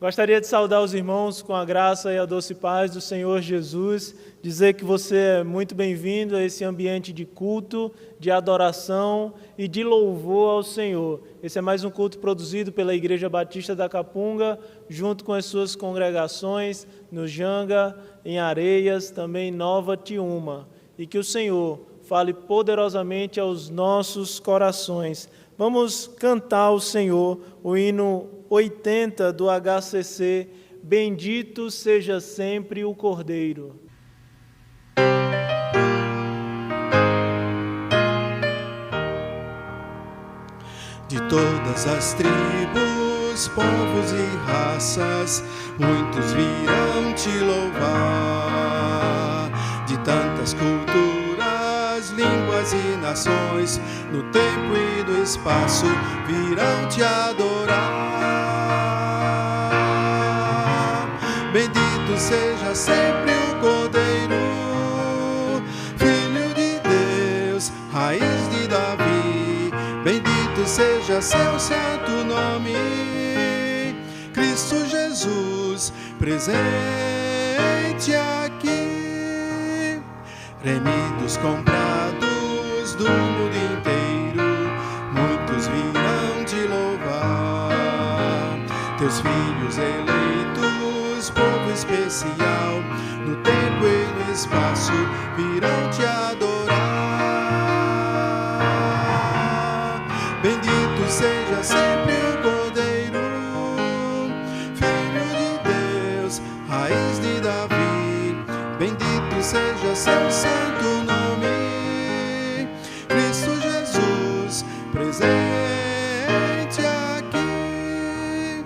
Gostaria de saudar os irmãos com a graça e a doce paz do Senhor Jesus, dizer que você é muito bem-vindo a esse ambiente de culto, de adoração e de louvor ao Senhor. Esse é mais um culto produzido pela Igreja Batista da Capunga, junto com as suas congregações no Janga, em Areias, também em Nova Tiúma. E que o Senhor fale poderosamente aos nossos corações. Vamos cantar ao Senhor o hino 80 do HCC, Bendito seja sempre o Cordeiro. De todas as tribos, povos e raças, muitos virão te louvar. De tantas culturas, línguas e nações, no tempo e no espaço, virão te adorar. Bendito seja sempre o Cordeiro, Filho de Deus, raiz de Davi. Bendito seja seu santo nome, Cristo Jesus, presente aqui. Remidos, comprados do mundo inteiro, muitos virão te louvar. Teus filhos eleitos, povo especial, no tempo e no espaço, virão te adorar. Bendito seja sempre o Cordeiro, Filho de Deus, raiz de Davi. Bendito seja seu santo nome, Cristo Jesus, presente aqui.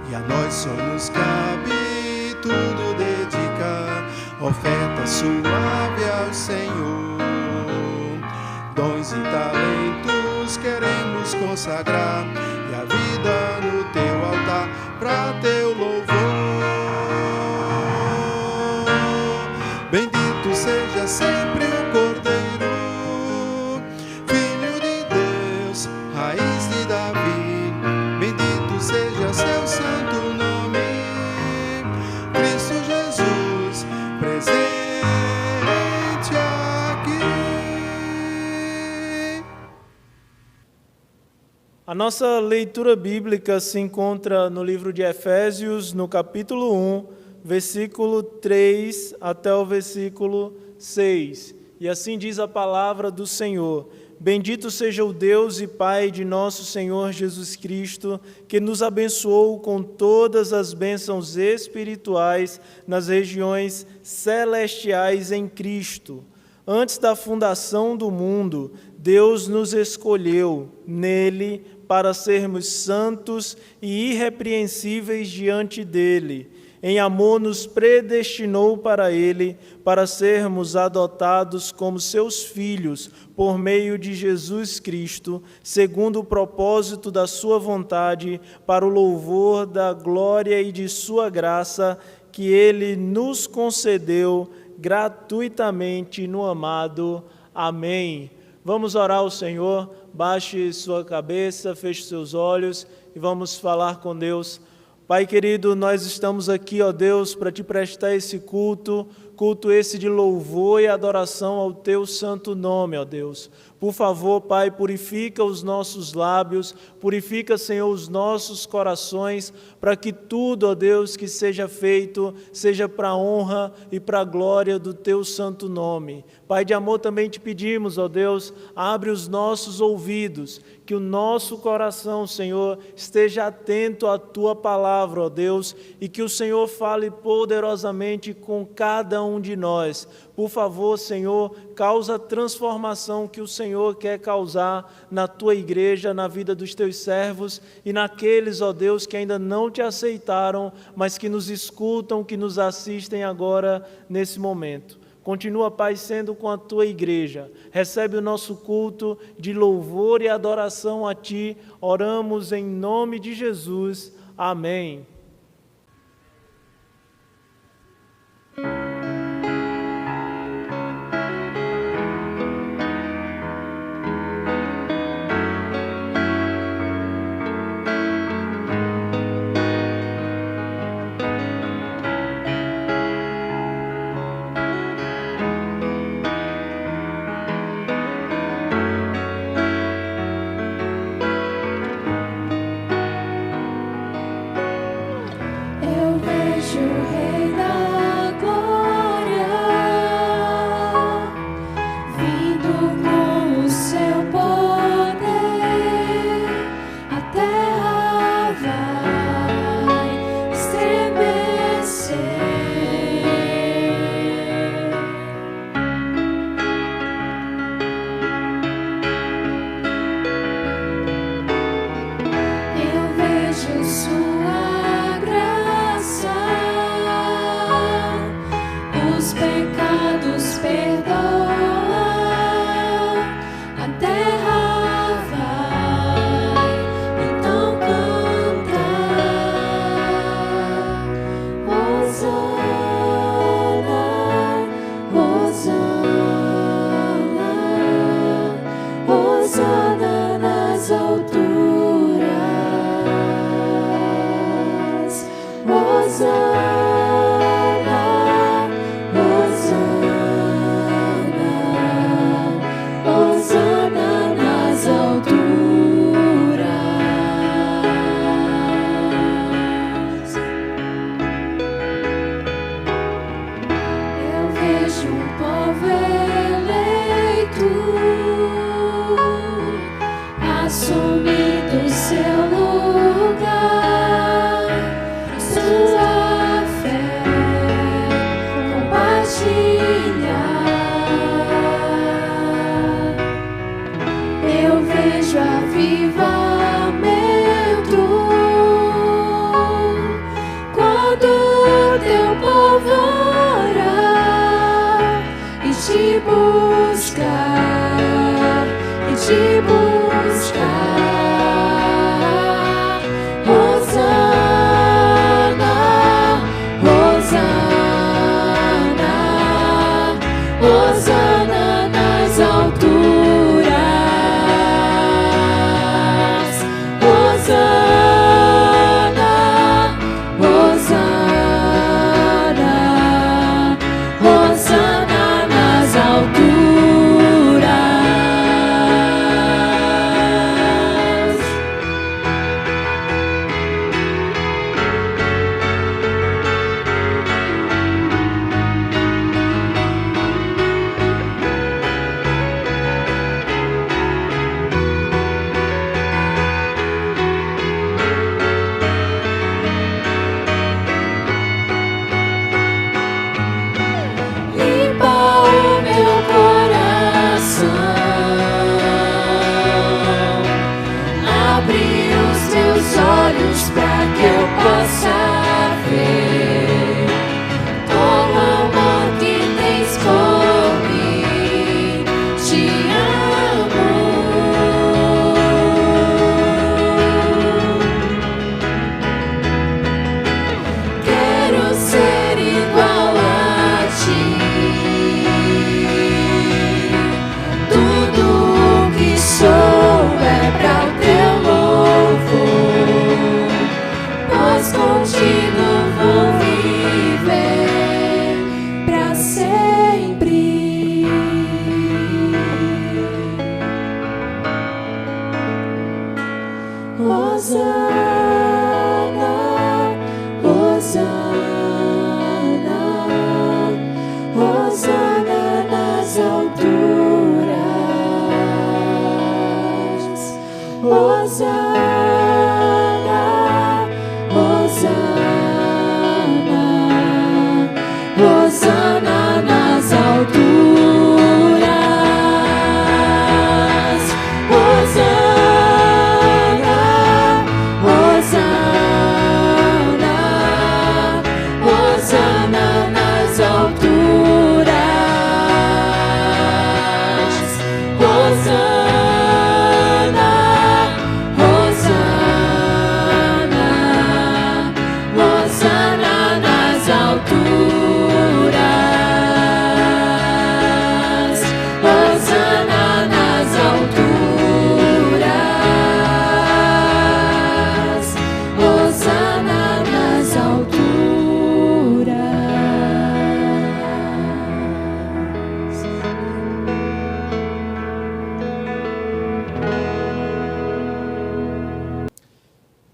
E a nós só nos cabe tudo dedicar, oferta suave ao Senhor. Dons e talentos queremos consagrar, e a vida no teu altar, pra teu louvor. Bendito seja sempre o Cordeiro, Filho de Deus, raiz de Davi. Bendito seja seu santo nome, Cristo Jesus, presente aqui. A nossa leitura bíblica se encontra no livro de Efésios, no capítulo 1, versículo 3 até o versículo 6. E assim diz a palavra do Senhor: Bendito seja o Deus e Pai de nosso Senhor Jesus Cristo, que nos abençoou com todas as bênçãos espirituais nas regiões celestiais em Cristo. Antes da fundação do mundo, Deus nos escolheu nele para sermos santos e irrepreensíveis diante dele. Em amor nos predestinou para ele, para sermos adotados como seus filhos, por meio de Jesus Cristo, segundo o propósito da sua vontade, para o louvor da glória e de sua graça, que ele nos concedeu gratuitamente no amado. Amém. Vamos orar ao Senhor, baixe sua cabeça, feche seus olhos e vamos falar com Deus. Pai querido, nós estamos aqui, ó Deus, para te prestar esse culto esse de louvor e adoração ao teu santo nome, ó Deus. Por favor, Pai, purifica os nossos lábios, purifica, Senhor, os nossos corações, para que tudo, ó Deus, que seja feito, seja para a honra e para a glória do teu santo nome. Pai de amor, também te pedimos, ó Deus, abre os nossos ouvidos, que o nosso coração, Senhor, esteja atento à tua palavra, ó Deus, e que o Senhor fale poderosamente com cada um de nós. Por favor, Senhor, causa a transformação que o Senhor quer causar na tua igreja, na vida dos teus servos e naqueles, ó Deus, que ainda não te aceitaram, mas que nos escutam, que nos assistem agora nesse momento. Continua, Pai, sendo com a tua igreja. Recebe o nosso culto de louvor e adoração a ti. Oramos em nome de Jesus. Amém. vejo um povo eleito assumindo seu lugar, sua fé compartilhar. Eu vejo avivamento quando teu povo orar e te buscar, e te buscar. Hosana, Hosana, Hosana nas alturas. Hosana, Hosana, Hosana nas alturas. Limpa o meu coração, abre os teus olhos para que eu possa ver todo amor que tens por mim. Te amo. Quero ser igual a ti. Tudo o que sou é para o teu louvor, pois contigo vou viver para sempre. Hosana, Hosana, Hosana nas alturas. Hosana, Hosana, Hosana nas alturas. Hosana, Hosana, Hosana nas alturas. Hosana, Hosana, Hosana nas alturas. Hosana nas alturas. Hosana nas alturas.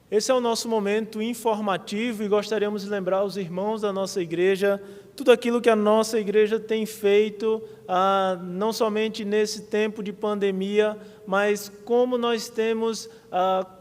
Esse é o nosso momento informativo e gostaríamos de lembrar os irmãos da nossa igreja tudo aquilo que a nossa igreja tem feito, não somente nesse tempo de pandemia, mas como nós temos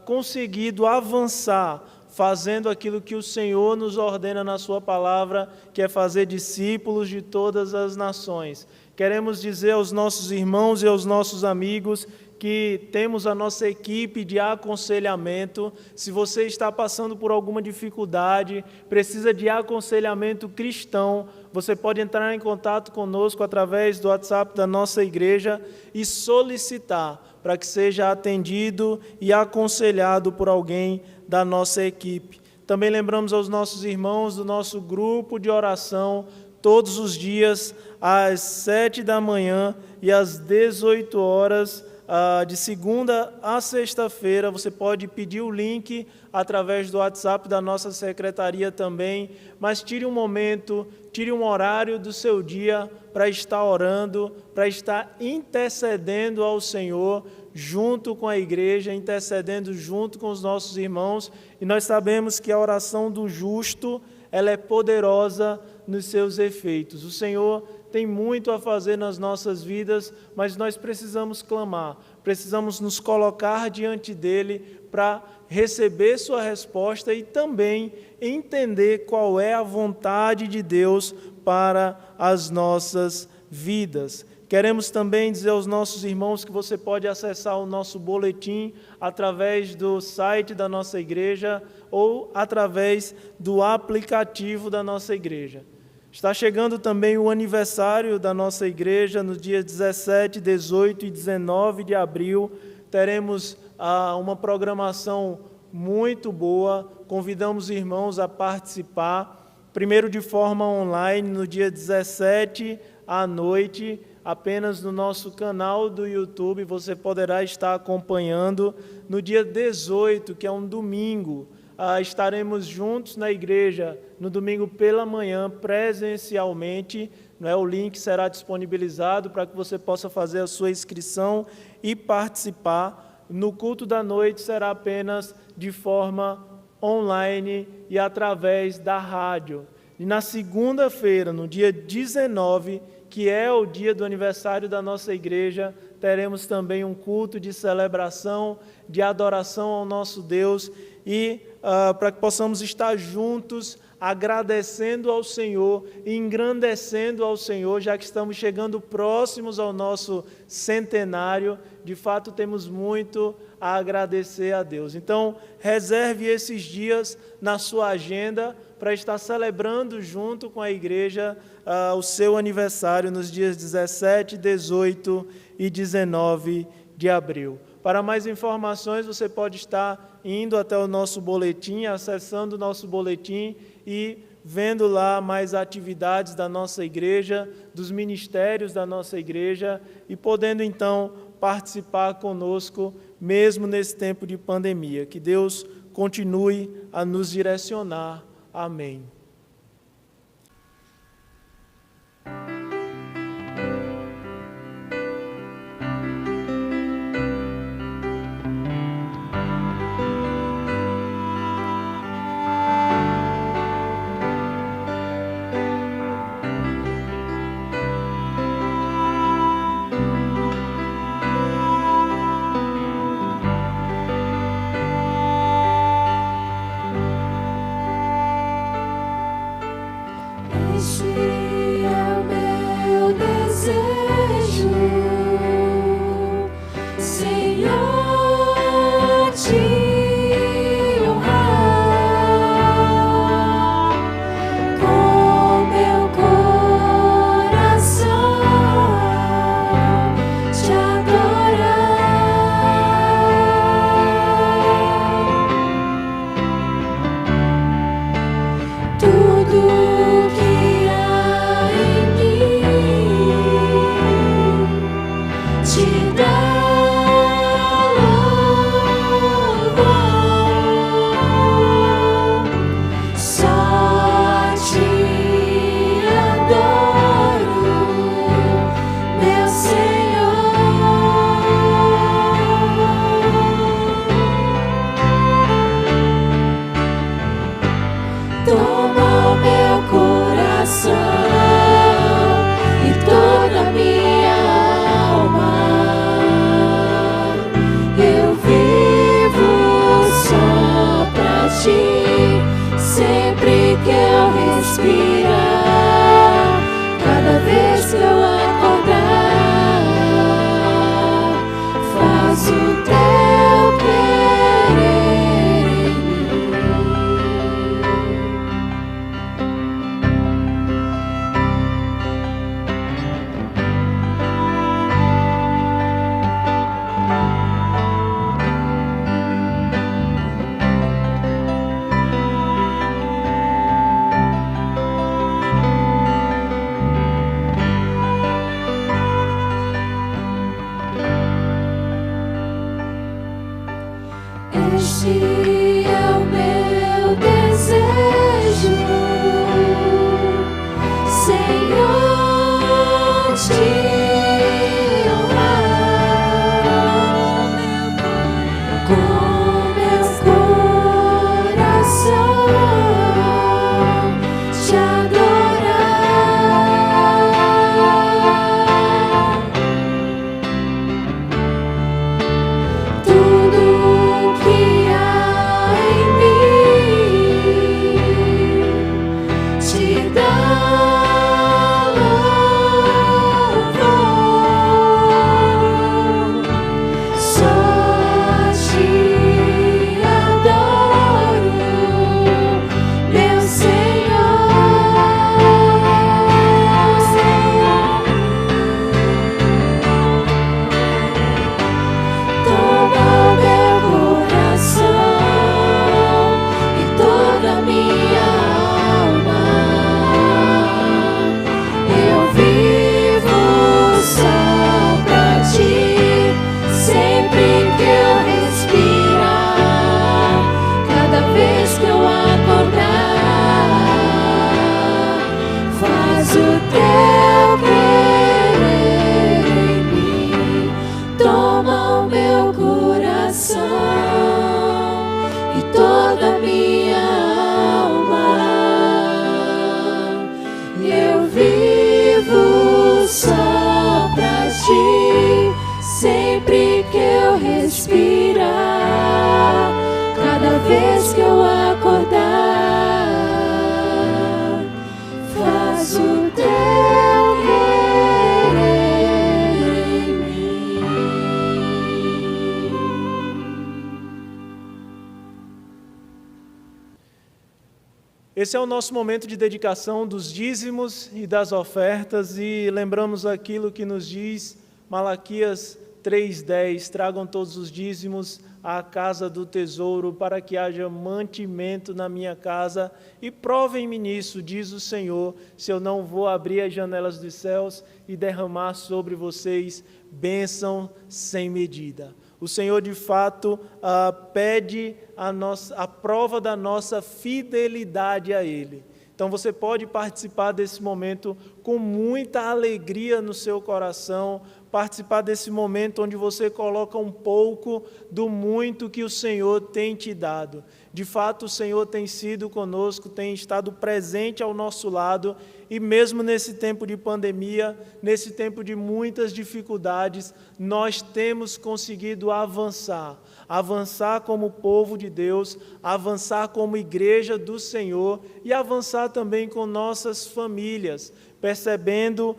conseguido avançar, fazendo aquilo que o Senhor nos ordena na sua palavra, que é fazer discípulos de todas as nações. Queremos dizer aos nossos irmãos e aos nossos amigos que temos a nossa equipe de aconselhamento. Se você está passando por alguma dificuldade, precisa de aconselhamento cristão, você pode entrar em contato conosco através do WhatsApp da nossa igreja e solicitar para que seja atendido e aconselhado por alguém da nossa equipe. Também lembramos aos nossos irmãos do nosso grupo de oração, todos os dias, às 7 da manhã e às 18 horas, de segunda a sexta-feira. Você pode pedir o link através do WhatsApp da nossa secretaria também, mas tire um momento, tire um horário do seu dia para estar orando, para estar intercedendo ao Senhor, junto com a igreja, intercedendo junto com os nossos irmãos. E nós sabemos que a oração do justo, ela é poderosa nos seus efeitos. O Senhor tem muito a fazer nas nossas vidas, mas nós precisamos clamar, precisamos nos colocar diante dEle para receber sua resposta e também entender qual é a vontade de Deus para as nossas vidas. Queremos também dizer aos nossos irmãos que você pode acessar o nosso boletim através do site da nossa igreja ou através do aplicativo da nossa igreja. Está chegando também o aniversário da nossa igreja, no dia 17, 18 e 19 de abril. Teremos uma programação muito boa, convidamos os irmãos a participar, primeiro de forma online, no dia 17 à noite, apenas no nosso canal do YouTube, você poderá estar acompanhando. No dia 18, que é um domingo, estaremos juntos na igreja, no domingo pela manhã, presencialmente. O link será disponibilizado para que você possa fazer a sua inscrição e participar. No culto da noite será apenas de forma online e através da rádio. E na segunda-feira, no dia 19, que é o dia do aniversário da nossa igreja, teremos também um culto de celebração, de adoração ao nosso Deus e para que possamos estar juntos, agradecendo ao Senhor e engrandecendo ao Senhor, já que estamos chegando próximos ao nosso centenário. De fato, temos muito a agradecer a Deus. Então, reserve esses dias na sua agenda para estar celebrando junto com a igreja o seu aniversário nos dias 17, 18 e 19 de abril. Para mais informações, você pode estar indo até o nosso boletim, acessando o nosso boletim e vendo lá mais atividades da nossa igreja, dos ministérios da nossa igreja e podendo então participar conosco, mesmo nesse tempo de pandemia. Que Deus continue a nos direcionar. Amém. Te adorar. vez que eu acordar, faz o teu querer em mim. Esse é o nosso momento de dedicação dos dízimos e das ofertas, e lembramos aquilo que nos diz Malaquias 3:10, tragam todos os dízimos à casa do tesouro, para que haja mantimento na minha casa, e provem-me nisso, diz o Senhor, se eu não vou abrir as janelas dos céus e derramar sobre vocês bênção sem medida. O Senhor, de fato, pede a prova da nossa fidelidade a Ele. Então, você pode participar desse momento com muita alegria no seu coração, participar desse momento onde você coloca um pouco do muito que o Senhor tem te dado. De fato, o Senhor tem sido conosco, tem estado presente ao nosso lado, e mesmo nesse tempo de pandemia, nesse tempo de muitas dificuldades, nós temos conseguido avançar como povo de Deus, avançar como igreja do Senhor e avançar também com nossas famílias, percebendo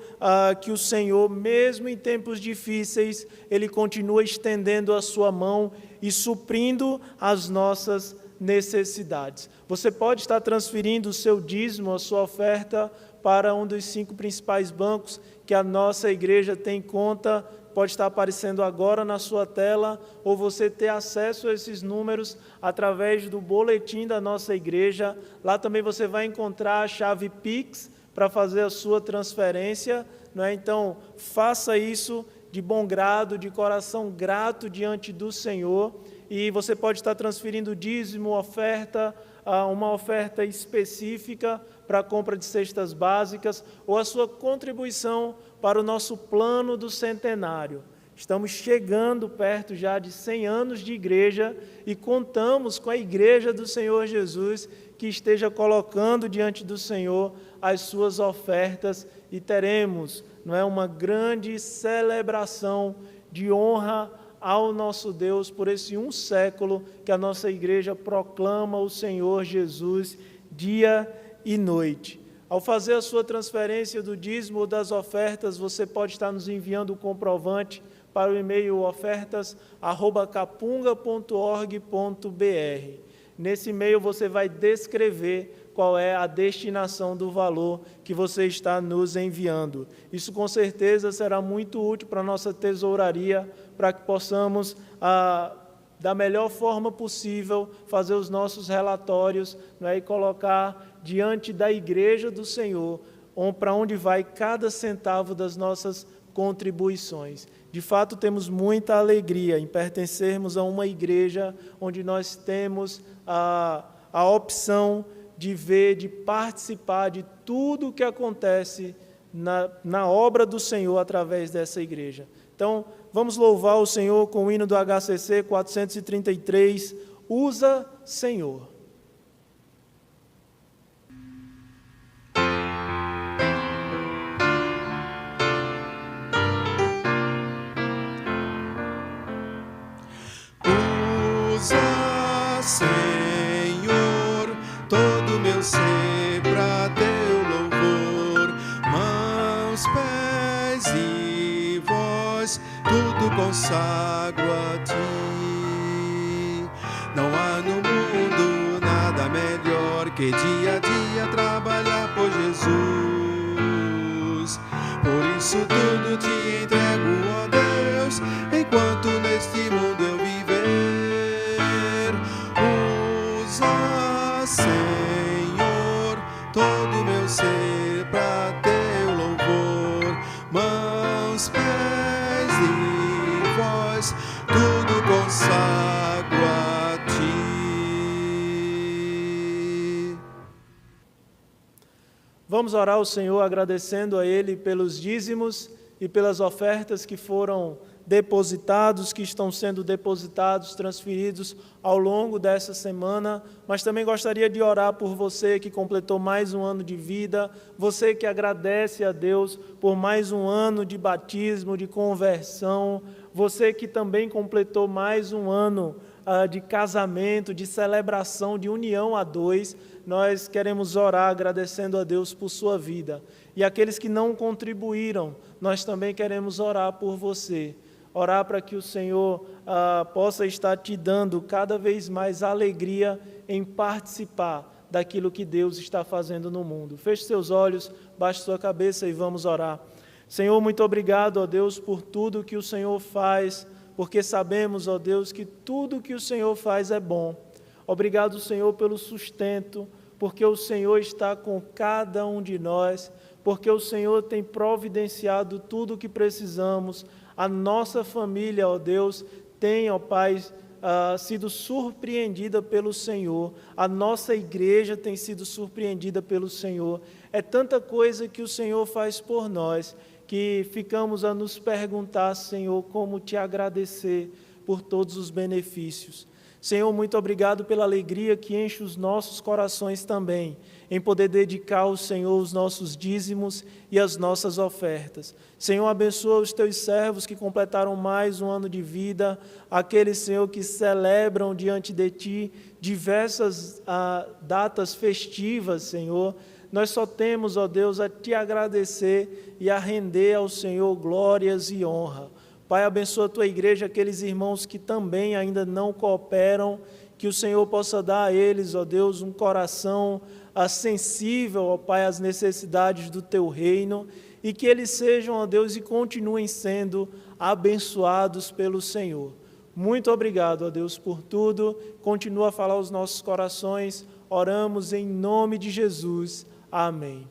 que o Senhor, mesmo em tempos difíceis, Ele continua estendendo a sua mão e suprindo as nossas necessidades. Você pode estar transferindo o seu dízimo, a sua oferta, para um dos 5 principais bancos que a nossa igreja tem conta. Pode estar aparecendo agora na sua tela, ou você ter acesso a esses números através do boletim da nossa igreja. Lá também você vai encontrar a chave Pix para fazer a sua transferência, não é? Então, faça isso de bom grado, de coração grato diante do Senhor, e você pode estar transferindo dízimo, oferta, uma oferta específica para a compra de cestas básicas, ou a sua contribuição para o nosso plano do centenário. Estamos chegando perto já de 100 anos de igreja e contamos com a igreja do Senhor Jesus que esteja colocando diante do Senhor as suas ofertas, e teremos, não é, uma grande celebração de honra ao nosso Deus por esse 1 século que a nossa igreja proclama o Senhor Jesus dia e noite. Ao fazer a sua transferência do dízimo ou das ofertas, você pode estar nos enviando o comprovante para o e-mail ofertas@capunga.org.br. Nesse e-mail você vai descrever qual é a destinação do valor que você está nos enviando. Isso com certeza será muito útil para a nossa tesouraria, para que possamos, da melhor forma possível, fazer os nossos relatórios, não é, e colocar diante da igreja do Senhor, para onde vai cada centavo das nossas contribuições. De fato, temos muita alegria em pertencermos a uma igreja onde nós temos a opção de ver, de participar de tudo o que acontece na obra do Senhor através dessa igreja. Então, vamos louvar o Senhor com o hino do HCC 433, Usa, Senhor. Usa, Senhor, todo meu ser pra teu louvor, mãos, pés e voz, tudo consagro a ti. Não há no mundo nada melhor que dia a dia trabalhar por Jesus. Por isso tudo te entrego, ó Deus, enquanto neste mundo eu viver. Usa, Senhor, todo meu ser pra teu louvor, mãos, pés e voz, tudo consagro a ti. Vamos orar ao Senhor agradecendo a Ele pelos dízimos e pelas ofertas que foram depositados, que estão sendo depositados, transferidos ao longo dessa semana, mas também gostaria de orar por você que completou mais um ano de vida, você que agradece a Deus por mais um ano de batismo, de conversão, você que também completou mais um ano de casamento, de celebração, de união a dois, nós queremos orar agradecendo a Deus por sua vida. E aqueles que não contribuíram, nós também queremos orar por você. Orar para que o Senhor possa estar te dando cada vez mais alegria em participar daquilo que Deus está fazendo no mundo. Feche seus olhos, baixe sua cabeça e vamos orar. Senhor, muito obrigado, ó Deus, por tudo que o Senhor faz, porque sabemos, ó Deus, que tudo que o Senhor faz é bom. Obrigado, Senhor, pelo sustento, porque o Senhor está com cada um de nós, porque o Senhor tem providenciado tudo o que precisamos. A nossa família, ó Deus, tem, ó Pai, sido surpreendida pelo Senhor, a nossa igreja tem sido surpreendida pelo Senhor. É tanta coisa que o Senhor faz por nós, que ficamos a nos perguntar, Senhor, como te agradecer por todos os benefícios. Senhor, muito obrigado pela alegria que enche os nossos corações também, em poder dedicar ao Senhor os nossos dízimos e as nossas ofertas. Senhor, abençoa os teus servos que completaram mais um ano de vida, aqueles, Senhor, que celebram diante de ti diversas datas festivas, Senhor. Nós só temos, ó Deus, a te agradecer e a render ao Senhor glórias e honra. Pai, abençoa a tua igreja, aqueles irmãos que também ainda não cooperam, que o Senhor possa dar a eles, ó Deus, um coração sensível, ó Pai, às necessidades do teu reino, e que eles sejam, ó Deus, e continuem sendo abençoados pelo Senhor. Muito obrigado, ó Deus, por tudo. Continua a falar aos nossos corações. Oramos em nome de Jesus. Amém.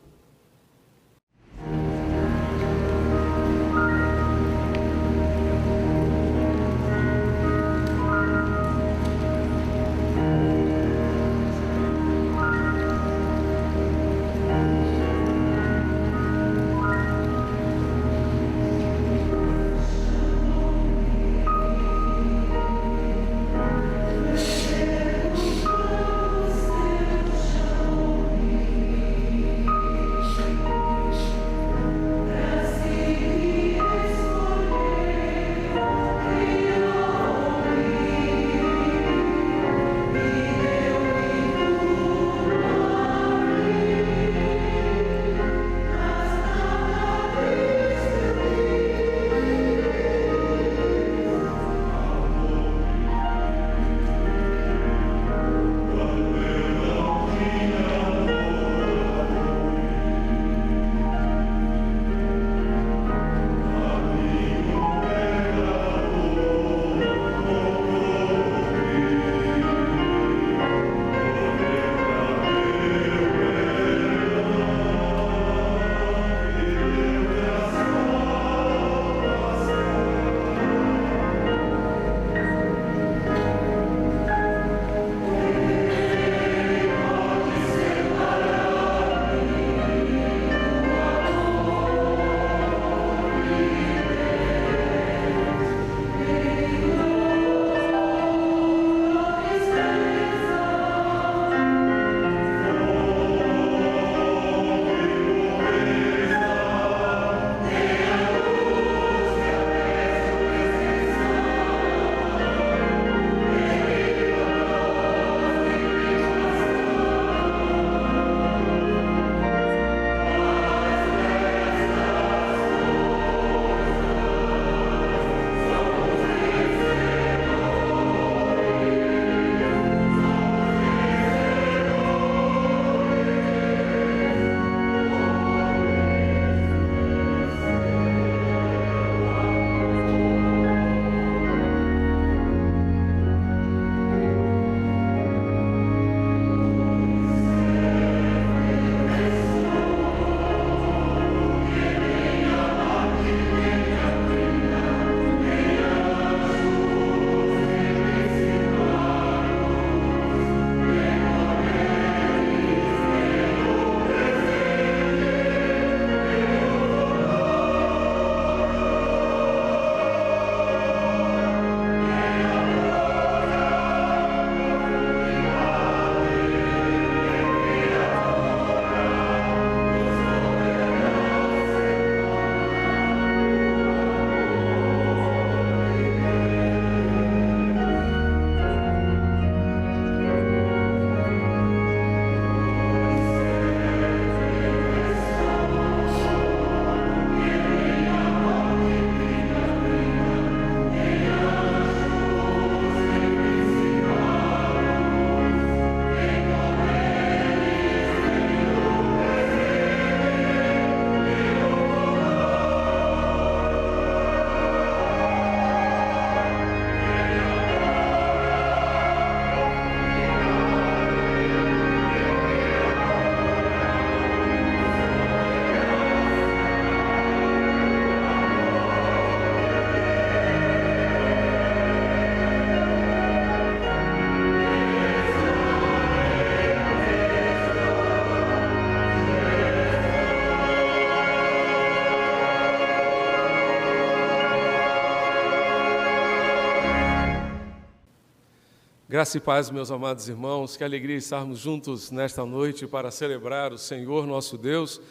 Graça e paz, meus amados irmãos, que alegria estarmos juntos nesta noite para celebrar o Senhor nosso Deus,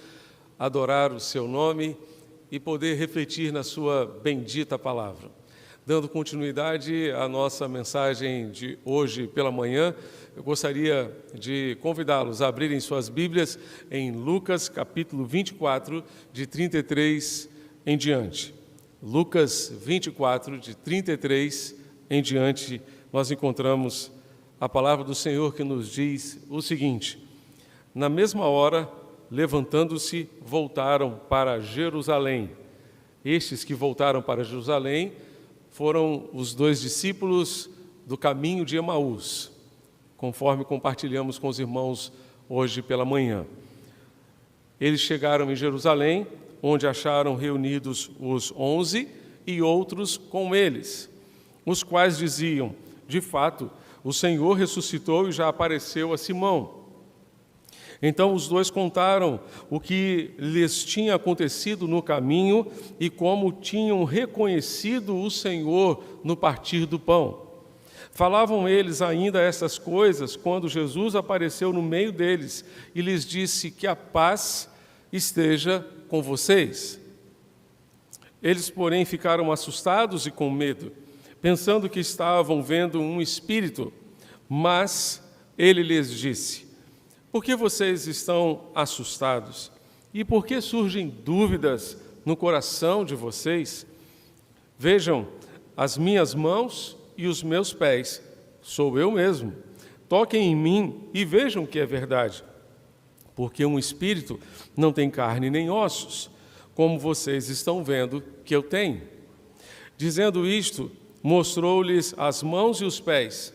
adorar o seu nome e poder refletir na sua bendita palavra. Dando continuidade à nossa mensagem de hoje pela manhã, eu gostaria de convidá-los a abrirem suas Bíblias em Lucas capítulo 24, de 33 em diante. Lucas 24, de 33 em diante, nós encontramos a palavra do Senhor que nos diz o seguinte: na mesma hora, levantando-se, voltaram para Jerusalém. Estes que voltaram para Jerusalém foram os 2 discípulos do caminho de Emaús, conforme compartilhamos com os irmãos hoje pela manhã. Eles chegaram em Jerusalém, onde acharam reunidos os 11 e outros com eles, os quais diziam: de fato, o Senhor ressuscitou e já apareceu a Simão. Então os 2 contaram o que lhes tinha acontecido no caminho e como tinham reconhecido o Senhor no partir do pão. Falavam eles ainda essas coisas quando Jesus apareceu no meio deles e lhes disse: que a paz esteja com vocês. Eles, porém, ficaram assustados e com medo, pensando que estavam vendo um espírito. Mas ele lhes disse: por que vocês estão assustados? E por que surgem dúvidas no coração de vocês? Vejam as minhas mãos e os meus pés, sou eu mesmo. Toquem em mim e vejam que é verdade. Porque um espírito não tem carne nem ossos, como vocês estão vendo que eu tenho. Dizendo isto, mostrou-lhes as mãos e os pés.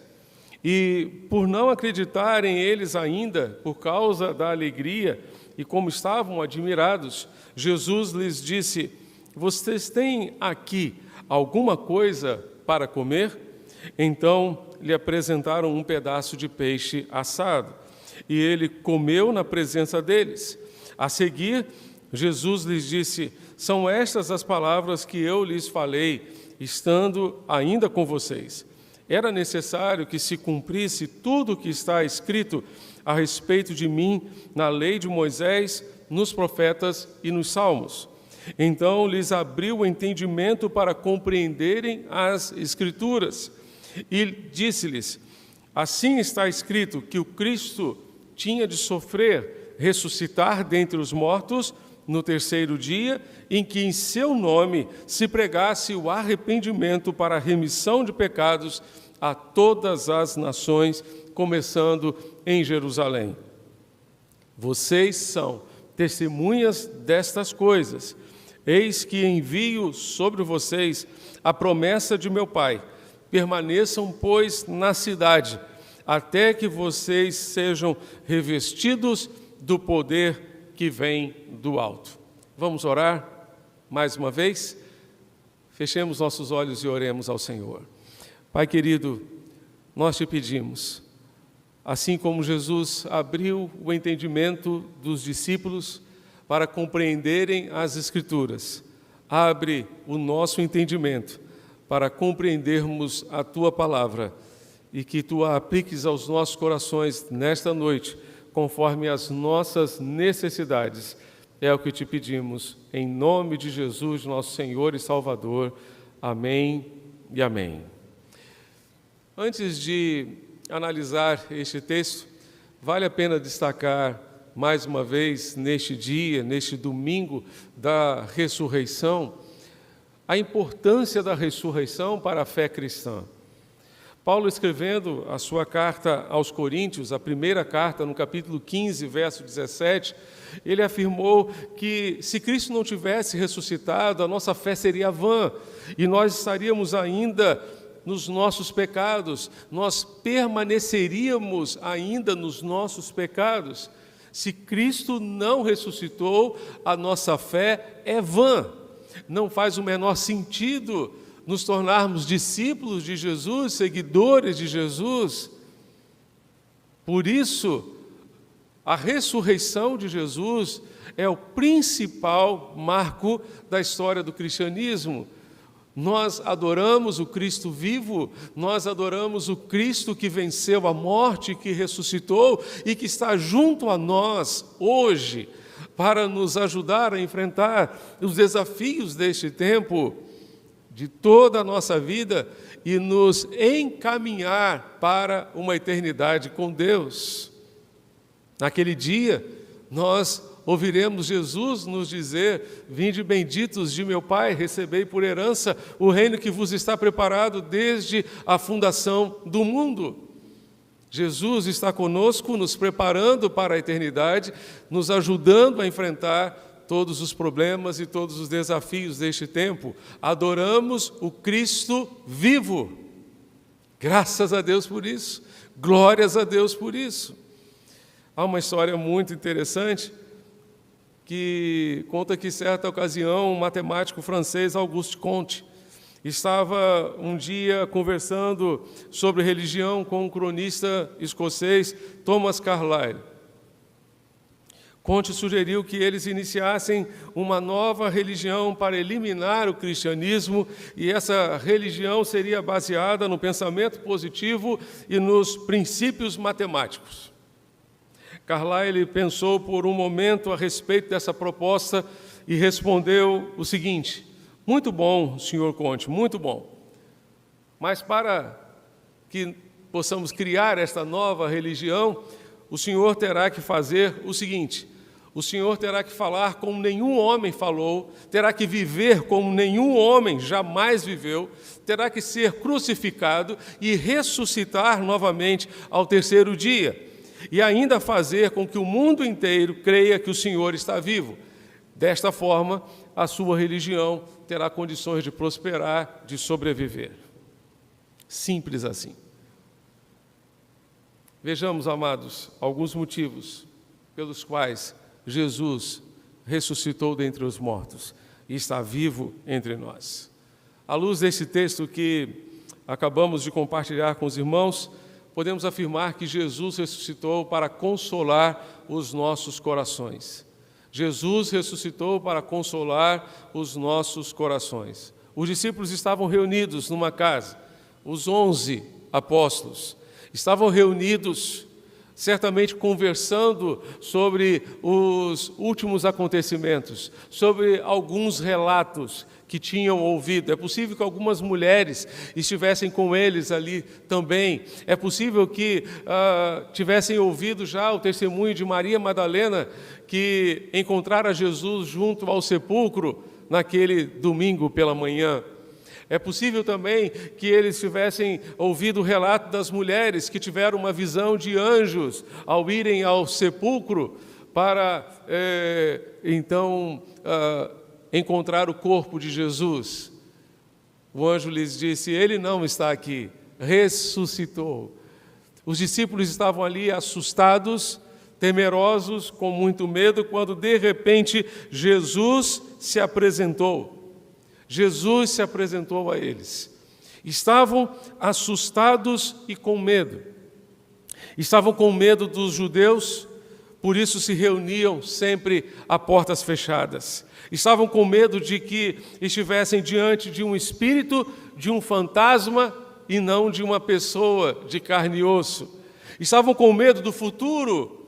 E, por não acreditarem eles ainda, por causa da alegria, e como estavam admirados, Jesus lhes disse: vocês têm aqui alguma coisa para comer? Então lhe apresentaram um pedaço de peixe assado, e ele comeu na presença deles. A seguir, Jesus lhes disse: são estas as palavras que eu lhes falei, estando ainda com vocês. Era necessário que se cumprisse tudo o que está escrito a respeito de mim na lei de Moisés, nos profetas e nos salmos. Então lhes abriu o entendimento para compreenderem as Escrituras. E disse-lhes: assim está escrito que o Cristo tinha de sofrer, ressuscitar dentre os mortos no terceiro dia, em que em seu nome se pregasse o arrependimento para a remissão de pecados a todas as nações, começando em Jerusalém. Vocês são testemunhas destas coisas. Eis que envio sobre vocês a promessa de meu Pai. Permaneçam, pois, na cidade, até que vocês sejam revestidos do poder que vem do alto. Vamos orar mais uma vez? Fechemos nossos olhos e oremos ao Senhor. Pai querido, nós te pedimos, assim como Jesus abriu o entendimento dos discípulos para compreenderem as Escrituras, abre o nosso entendimento para compreendermos a Tua palavra e que Tu a apliques aos nossos corações nesta noite, conforme as nossas necessidades. É o que te pedimos, em nome de Jesus, nosso Senhor e Salvador. Amém e amém. Antes de analisar este texto, vale a pena destacar mais uma vez neste dia, neste domingo da ressurreição, a importância da ressurreição para a fé cristã. Paulo, escrevendo a sua carta aos Coríntios, a primeira carta, no capítulo 15, verso 17, ele afirmou que se Cristo não tivesse ressuscitado, a nossa fé seria vã e nós estaríamos ainda nos nossos pecados, nós permaneceríamos ainda nos nossos pecados. Se Cristo não ressuscitou, a nossa fé é vã. Não faz o menor sentido nos tornarmos discípulos de Jesus, seguidores de Jesus. Por isso, a ressurreição de Jesus é o principal marco da história do cristianismo. Nós adoramos o Cristo vivo, nós adoramos o Cristo que venceu a morte, que ressuscitou e que está junto a nós hoje para nos ajudar a enfrentar os desafios deste tempo, de toda a nossa vida e nos encaminhar para uma eternidade com Deus. Naquele dia, nós ouviremos Jesus nos dizer: vinde benditos de meu Pai, recebei por herança o reino que vos está preparado desde a fundação do mundo. Jesus está conosco, nos preparando para a eternidade, nos ajudando a enfrentar todos os problemas e todos os desafios deste tempo. Adoramos o Cristo vivo. Graças a Deus por isso. Glórias a Deus por isso. Há uma história muito interessante que conta que, certa ocasião, um matemático francês, Auguste Comte, estava um dia conversando sobre religião com um cronista escocês, Thomas Carlyle. Comte sugeriu que eles iniciassem uma nova religião para eliminar o cristianismo, e essa religião seria baseada no pensamento positivo e nos princípios matemáticos. Carlyle pensou por um momento a respeito dessa proposta e respondeu o seguinte: muito bom, senhor Comte, muito bom. Mas para que possamos criar esta nova religião, o senhor terá que fazer o seguinte: o senhor terá que falar como nenhum homem falou, terá que viver como nenhum homem jamais viveu, terá que ser crucificado e ressuscitar novamente ao terceiro dia, e ainda fazer com que o mundo inteiro creia que o Senhor está vivo. Desta forma, a sua religião terá condições de prosperar, de sobreviver. Simples assim. Vejamos, amados, alguns motivos pelos quais Jesus ressuscitou dentre os mortos e está vivo entre nós. À luz desse texto que acabamos de compartilhar com os irmãos, podemos afirmar que Jesus ressuscitou para consolar os nossos corações. Jesus ressuscitou para consolar os nossos corações. Os discípulos estavam reunidos numa casa, os 11 apóstolos estavam reunidos, certamente conversando sobre os últimos acontecimentos, sobre alguns relatos que tinham ouvido. É possível que algumas mulheres estivessem com eles ali também. É possível que tivessem ouvido já o testemunho de Maria Madalena, que encontrara Jesus junto ao sepulcro naquele domingo pela manhã. É possível também que eles tivessem ouvido o relato das mulheres que tiveram uma visão de anjos ao irem ao sepulcro para, encontrar o corpo de Jesus. O anjo lhes disse: ele não está aqui, ressuscitou. Os discípulos estavam ali assustados, temerosos, com muito medo, quando de repente Jesus se apresentou. Jesus se apresentou a eles. Estavam assustados e com medo. Estavam com medo dos judeus, por isso se reuniam sempre a portas fechadas. Estavam com medo de que estivessem diante de um espírito, de um fantasma, e não de uma pessoa de carne e osso. Estavam com medo do futuro,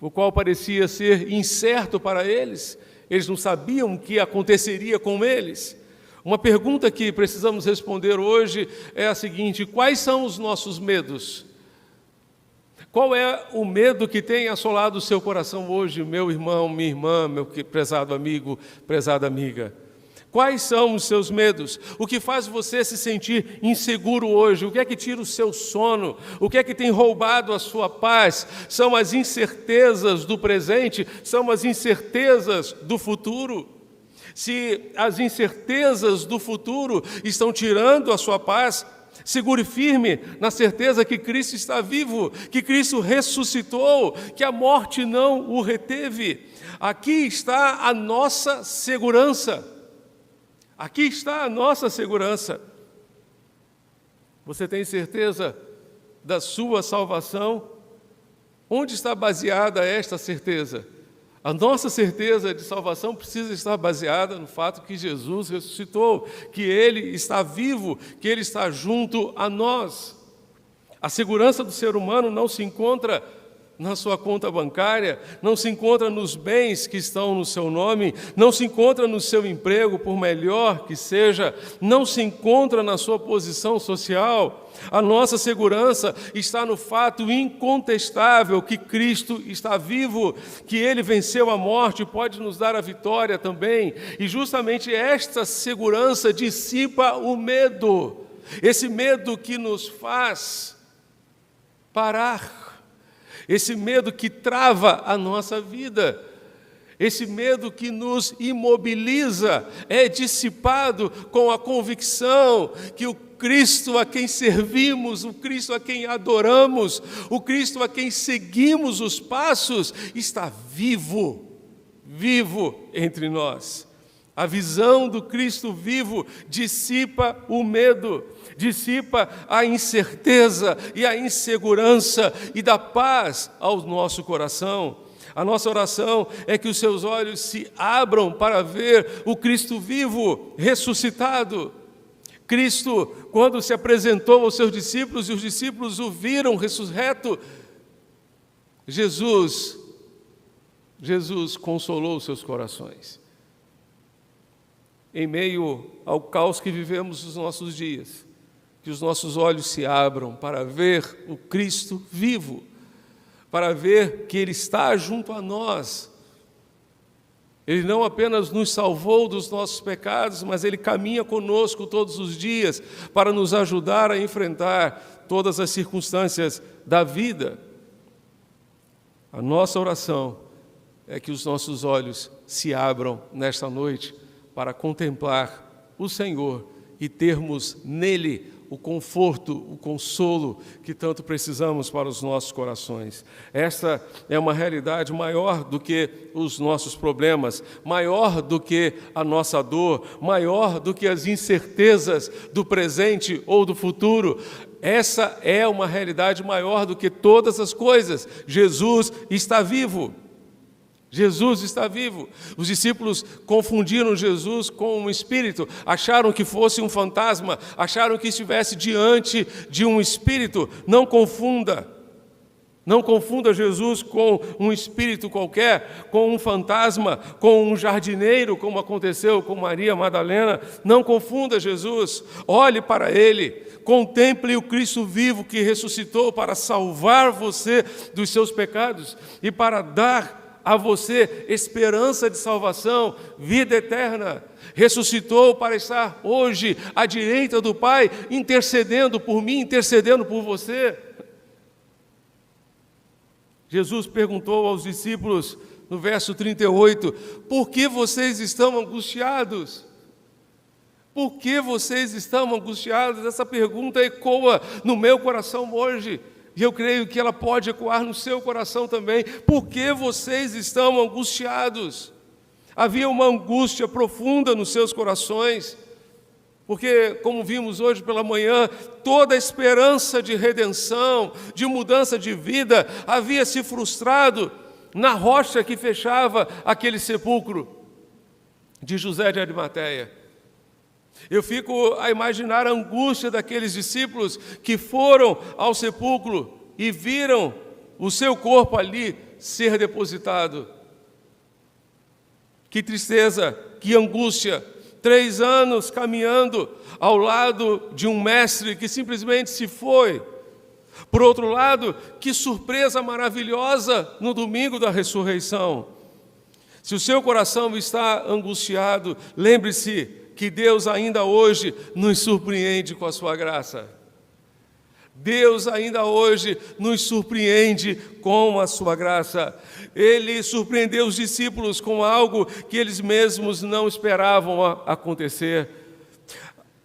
o qual parecia ser incerto para eles. Eles não sabiam o que aconteceria com eles. Uma pergunta que precisamos responder hoje é a seguinte: quais são os nossos medos? Qual é o medo que tem assolado o seu coração hoje, meu irmão, minha irmã, meu prezado amigo, prezada amiga? Quais são os seus medos? O que faz você se sentir inseguro hoje? O que é que tira o seu sono? O que é que tem roubado a sua paz? São as incertezas do presente? São as incertezas do futuro? Se as incertezas do futuro estão tirando a sua paz, segure firme na certeza que Cristo está vivo, que Cristo ressuscitou, que a morte não o reteve. Aqui está a nossa segurança. Aqui está a nossa segurança. Você tem certeza da sua salvação? Onde está baseada esta certeza? A nossa certeza de salvação precisa estar baseada no fato que Jesus ressuscitou, que Ele está vivo, que Ele está junto a nós. A segurança do ser humano não se encontra na sua conta bancária, não se encontra nos bens que estão no seu nome, não se encontra no seu emprego, por melhor que seja, não se encontra na sua posição social. A nossa segurança está no fato incontestável que Cristo está vivo, que Ele venceu a morte e pode nos dar a vitória também. E justamente esta segurança dissipa o medo, esse medo que nos faz parar, esse medo que trava a nossa vida, esse medo que nos imobiliza, é dissipado com a convicção que o Cristo a quem servimos, o Cristo a quem adoramos, o Cristo a quem seguimos os passos, está vivo, vivo entre nós. A visão do Cristo vivo dissipa o medo, dissipa a incerteza e a insegurança e dá paz ao nosso coração. A nossa oração é que os seus olhos se abram para ver o Cristo vivo, ressuscitado. Cristo, quando se apresentou aos seus discípulos e os discípulos o viram ressurreto, Jesus consolou os seus corações. Em meio ao caos que vivemos nos nossos dias, que os nossos olhos se abram para ver o Cristo vivo, para ver que Ele está junto a nós. Ele não apenas nos salvou dos nossos pecados, mas Ele caminha conosco todos os dias para nos ajudar a enfrentar todas as circunstâncias da vida. A nossa oração é que os nossos olhos se abram nesta noite para contemplar o Senhor e termos nele o conforto, o consolo que tanto precisamos para os nossos corações. Essa é uma realidade maior do que os nossos problemas, maior do que a nossa dor, maior do que as incertezas do presente ou do futuro. Essa é uma realidade maior do que todas as coisas. Jesus está vivo. Jesus está vivo. Os discípulos confundiram Jesus com um espírito, acharam que fosse um fantasma, acharam que estivesse diante de um espírito. Não confunda. Não confunda Jesus com um espírito qualquer, com um fantasma, com um jardineiro, como aconteceu com Maria Madalena. Não confunda Jesus. Olhe para Ele. Contemple o Cristo vivo que ressuscitou para salvar você dos seus pecados e para dar a você esperança de salvação, vida eterna. Ressuscitou para estar hoje à direita do Pai, intercedendo por mim, intercedendo por você. Jesus perguntou aos discípulos, no verso 38, por que vocês estão angustiados? Por que vocês estão angustiados? Essa pergunta ecoa no meu coração hoje. E eu creio que ela pode ecoar no seu coração também. Por que vocês estão angustiados? Havia uma angústia profunda nos seus corações, porque, como vimos hoje pela manhã, toda a esperança de redenção, de mudança de vida, havia se frustrado na rocha que fechava aquele sepulcro de José de Arimateia. Eu fico a imaginar a angústia daqueles discípulos que foram ao sepulcro e viram o seu corpo ali ser depositado. Que tristeza, que angústia. 3 anos caminhando ao lado de um mestre que simplesmente se foi. Por outro lado, que surpresa maravilhosa no domingo da ressurreição. Se o seu coração está angustiado, lembre-se que Deus ainda hoje nos surpreende com a sua graça. Deus ainda hoje nos surpreende com a sua graça. Ele surpreendeu os discípulos com algo que eles mesmos não esperavam acontecer.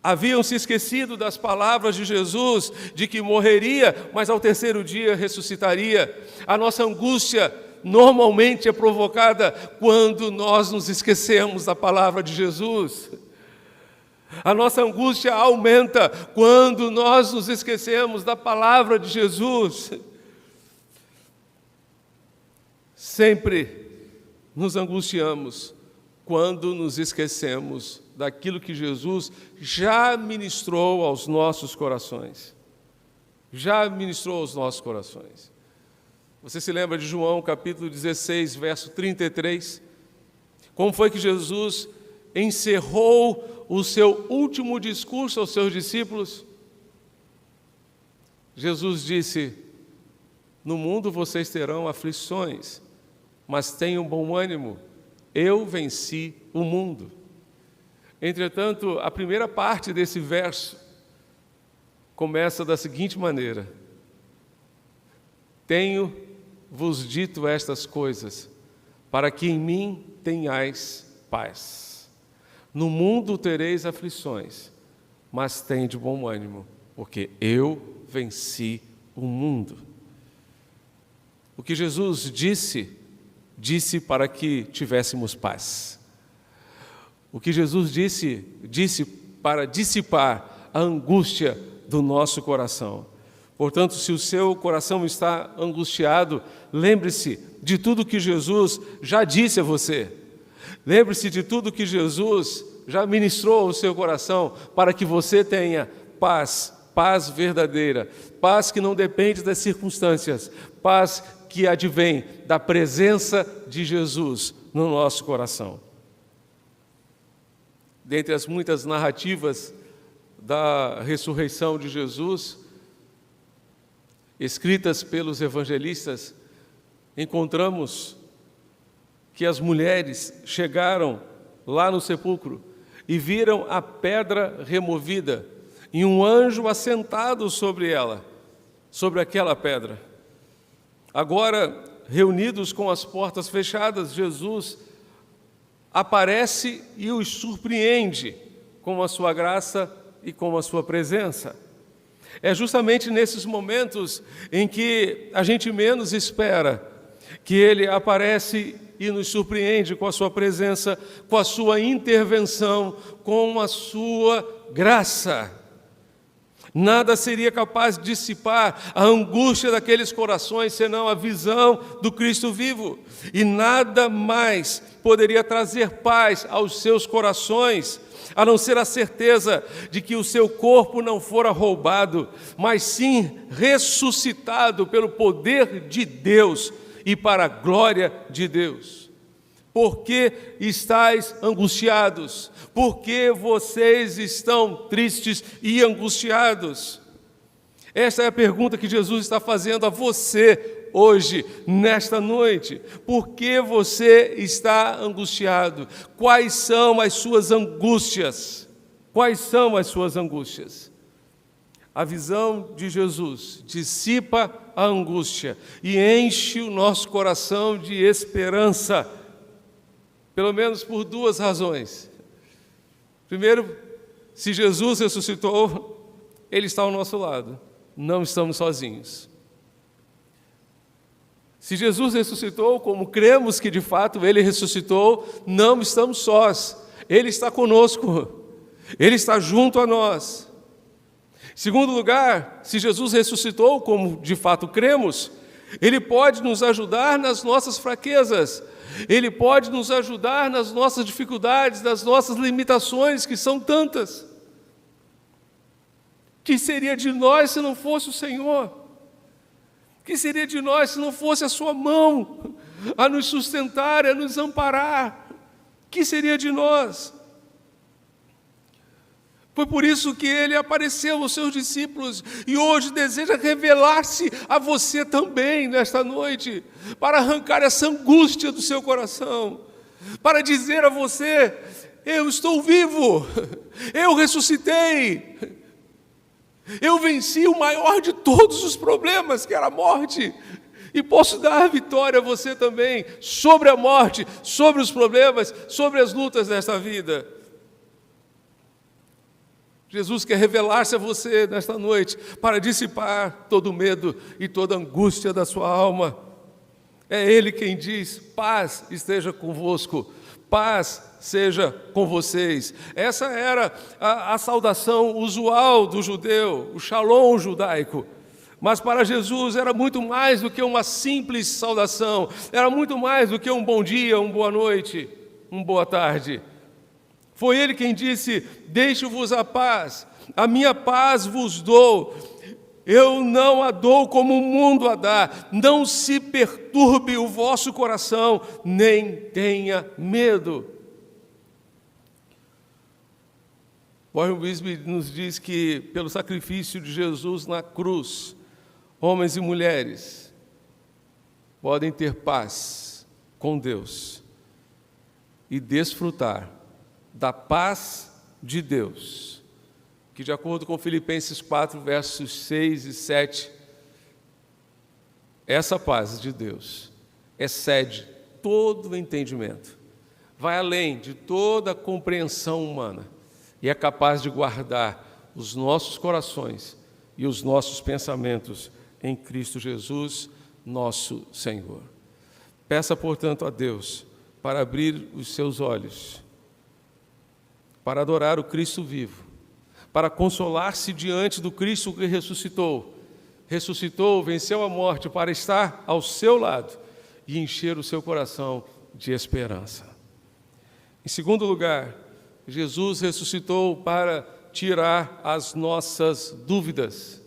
Haviam se esquecido das palavras de Jesus, de que morreria, mas ao 3º dia ressuscitaria. A nossa angústia normalmente é provocada quando nós nos esquecemos da palavra de Jesus. A nossa angústia aumenta quando nós nos esquecemos da palavra de Jesus. Sempre nos angustiamos quando nos esquecemos daquilo que Jesus já ministrou aos nossos corações. Já ministrou aos nossos corações. Você se lembra de João, capítulo 16, verso 33? Como foi que Jesus encerrou o seu último discurso aos seus discípulos? Jesus disse: no mundo vocês terão aflições, mas tenham bom ânimo, eu venci o mundo. Entretanto, a primeira parte desse verso começa da seguinte maneira: tenho-vos dito estas coisas, para que em mim tenhais paz. No mundo tereis aflições, mas tende bom ânimo, porque eu venci o mundo. O que Jesus disse para que tivéssemos paz. O que Jesus disse para dissipar a angústia do nosso coração. Portanto, se o seu coração está angustiado, lembre-se de tudo que Jesus já disse a você. Lembre-se de tudo que Jesus já ministrou ao seu coração para que você tenha paz, paz verdadeira, paz que não depende das circunstâncias, paz que advém da presença de Jesus no nosso coração. Dentre as muitas narrativas da ressurreição de Jesus, escritas pelos evangelistas, encontramos que as mulheres chegaram lá no sepulcro e viram a pedra removida e um anjo assentado sobre ela, sobre aquela pedra. Agora, reunidos com as portas fechadas, Jesus aparece e os surpreende com a sua graça e com a sua presença. É justamente nesses momentos em que a gente menos espera que Ele aparece e nos surpreende com a sua presença, com a sua intervenção, com a sua graça. Nada seria capaz de dissipar a angústia daqueles corações, senão a visão do Cristo vivo. E nada mais poderia trazer paz aos seus corações, a não ser a certeza de que o seu corpo não fora roubado, mas sim ressuscitado pelo poder de Deus e para a glória de Deus. Por que estáis angustiados? Por que vocês estão tristes e angustiados? Esta é a pergunta que Jesus está fazendo a você hoje, nesta noite. Por que você está angustiado? Quais são as suas angústias? Quais são as suas angústias? A visão de Jesus dissipa a angústia e enche o nosso coração de esperança, pelo menos por duas razões. Primeiro, se Jesus ressuscitou, Ele está ao nosso lado, não estamos sozinhos. Se Jesus ressuscitou, como cremos que de fato Ele ressuscitou, não estamos sós, Ele está conosco, Ele está junto a nós. Segundo lugar, se Jesus ressuscitou, como de fato cremos, Ele pode nos ajudar nas nossas fraquezas, Ele pode nos ajudar nas nossas dificuldades, nas nossas limitações, que são tantas. Que seria de nós se não fosse o Senhor? Que seria de nós se não fosse a sua mão a nos sustentar, a nos amparar? Que seria de nós? Foi por isso que Ele apareceu aos seus discípulos e hoje deseja revelar-se a você também nesta noite, para arrancar essa angústia do seu coração, para dizer a você: eu estou vivo, eu ressuscitei, eu venci o maior de todos os problemas, que era a morte, e posso dar a vitória a você também sobre a morte, sobre os problemas, sobre as lutas desta vida. Jesus quer revelar-se a você nesta noite para dissipar todo o medo e toda a angústia da sua alma. É Ele quem diz: paz esteja convosco, paz seja com vocês. Essa era a saudação usual do judeu, o shalom judaico. Mas para Jesus era muito mais do que uma simples saudação, era muito mais do que um bom dia, uma boa noite, uma boa tarde. Foi Ele quem disse: deixo-vos a paz, a minha paz vos dou, eu não a dou como o mundo a dá, não se perturbe o vosso coração, nem tenha medo. Warren Wiersbe nos diz que, pelo sacrifício de Jesus na cruz, homens e mulheres podem ter paz com Deus e desfrutar da paz de Deus, que, de acordo com Filipenses 4, versos 6 e 7, essa paz de Deus excede todo o entendimento, vai além de toda a compreensão humana e é capaz de guardar os nossos corações e os nossos pensamentos em Cristo Jesus, nosso Senhor. Peça, portanto, a Deus para abrir os seus olhos, para adorar o Cristo vivo, para consolar-se diante do Cristo que ressuscitou, venceu a morte para estar ao seu lado e encher o seu coração de esperança. Em segundo lugar, Jesus ressuscitou para tirar as nossas dúvidas.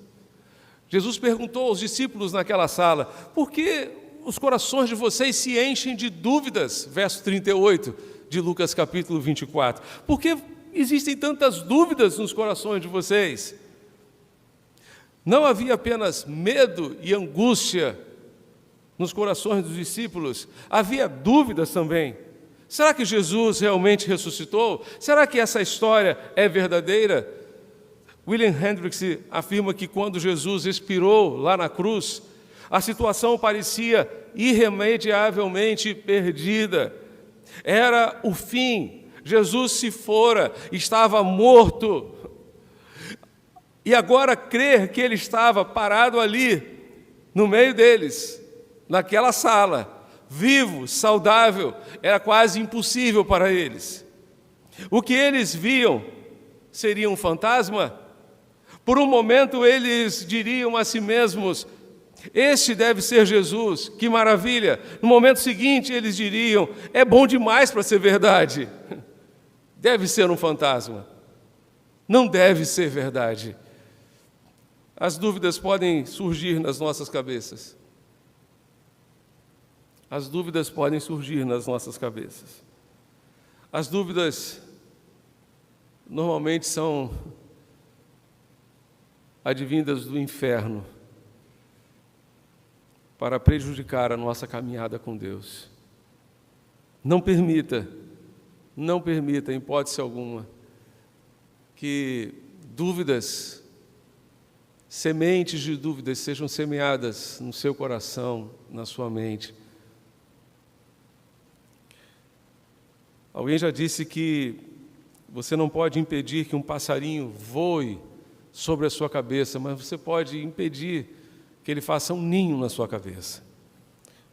Jesus perguntou aos discípulos naquela sala: por que os corações de vocês se enchem de dúvidas? Verso 38 de Lucas capítulo 24. Por que existem tantas dúvidas nos corações de vocês? Não havia apenas medo e angústia nos corações dos discípulos, havia dúvidas também. Será que Jesus realmente ressuscitou? Será que essa história é verdadeira? William Hendricks afirma que quando Jesus expirou lá na cruz, a situação parecia irremediavelmente perdida. Era o fim. Jesus se fora, estava morto. E agora crer que ele estava parado ali, no meio deles, naquela sala, vivo, saudável, era quase impossível para eles. O que eles viam seria um fantasma? Por um momento eles diriam a si mesmos: este deve ser Jesus, que maravilha. No momento seguinte eles diriam: é bom demais para ser verdade. Deve ser um fantasma. Não deve ser verdade. As dúvidas podem surgir nas nossas cabeças. As dúvidas podem surgir nas nossas cabeças. As dúvidas normalmente são advindas do inferno para prejudicar a nossa caminhada com Deus. Não permita, em hipótese alguma, que dúvidas, sementes de dúvidas sejam semeadas no seu coração, na sua mente. Alguém já disse que você não pode impedir que um passarinho voe sobre a sua cabeça, mas você pode impedir que ele faça um ninho na sua cabeça.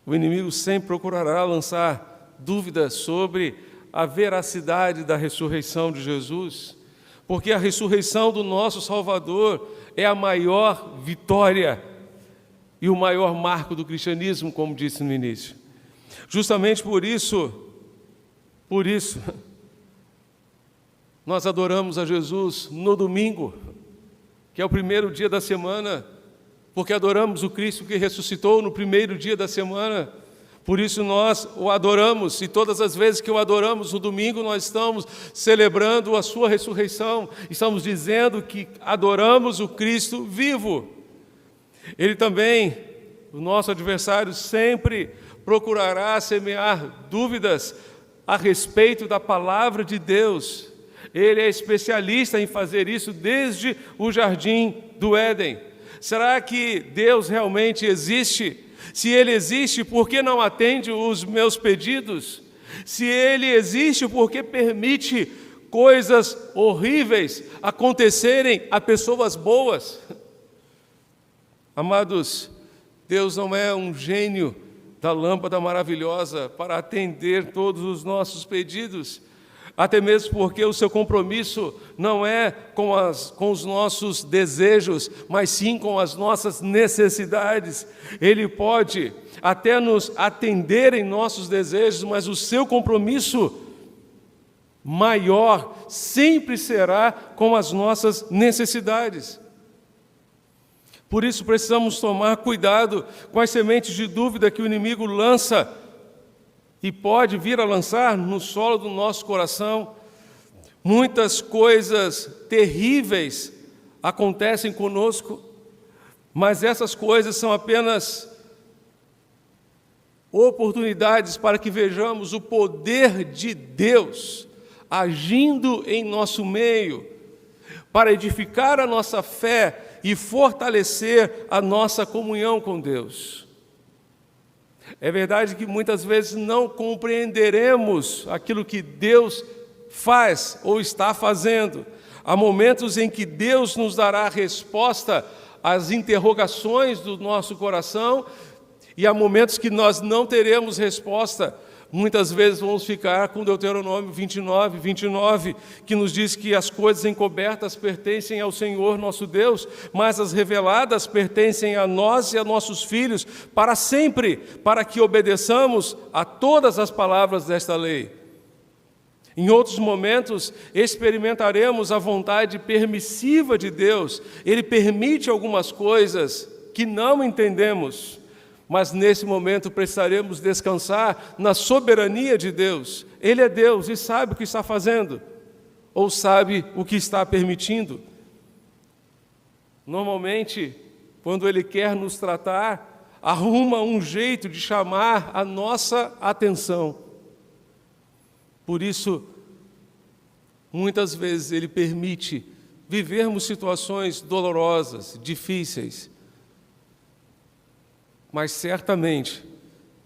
O inimigo sempre procurará lançar dúvidas sobre a veracidade da ressurreição de Jesus, porque a ressurreição do nosso Salvador é a maior vitória e o maior marco do cristianismo, como disse no início. Justamente por isso, nós adoramos a Jesus no domingo, que é o primeiro dia da semana, porque adoramos o Cristo que ressuscitou no primeiro dia da semana. Por isso nós o adoramos, e todas as vezes que o adoramos no domingo, nós estamos celebrando a sua ressurreição, estamos dizendo que adoramos o Cristo vivo. Ele também, o nosso adversário, sempre procurará semear dúvidas a respeito da palavra de Deus. Ele é especialista em fazer isso desde o jardim do Éden. Será que Deus realmente existe? Se Ele existe, por que não atende os meus pedidos? Se Ele existe, por que permite coisas horríveis acontecerem a pessoas boas? Amados, Deus não é um gênio da lâmpada maravilhosa para atender todos os nossos pedidos. até mesmo porque o seu compromisso não é com os nossos desejos, mas sim com as nossas necessidades. Ele pode até nos atender em nossos desejos, mas o seu compromisso maior sempre será com as nossas necessidades. Por isso precisamos tomar cuidado com as sementes de dúvida que o inimigo lança e pode vir a lançar no solo do nosso coração. Muitas coisas terríveis acontecem conosco, mas essas coisas são apenas oportunidades para que vejamos o poder de Deus agindo em nosso meio, para edificar a nossa fé e fortalecer a nossa comunhão com Deus. É verdade que muitas vezes não compreenderemos aquilo que Deus faz ou está fazendo. Há momentos em que Deus nos dará resposta às interrogações do nosso coração, e há momentos que nós não teremos resposta. Muitas vezes vamos ficar com Deuteronômio 29, que nos diz que as coisas encobertas pertencem ao Senhor nosso Deus, mas as reveladas pertencem a nós e a nossos filhos para sempre, para que obedeçamos a todas as palavras desta lei. Em outros momentos, experimentaremos a vontade permissiva de Deus. Ele permite algumas coisas que não entendemos, mas nesse momento precisaremos descansar na soberania de Deus. Ele é Deus e sabe o que está fazendo, ou sabe o que está permitindo. Normalmente, quando Ele quer nos tratar, arruma um jeito de chamar a nossa atenção. Por isso, muitas vezes Ele permite vivermos situações dolorosas, difíceis, mas certamente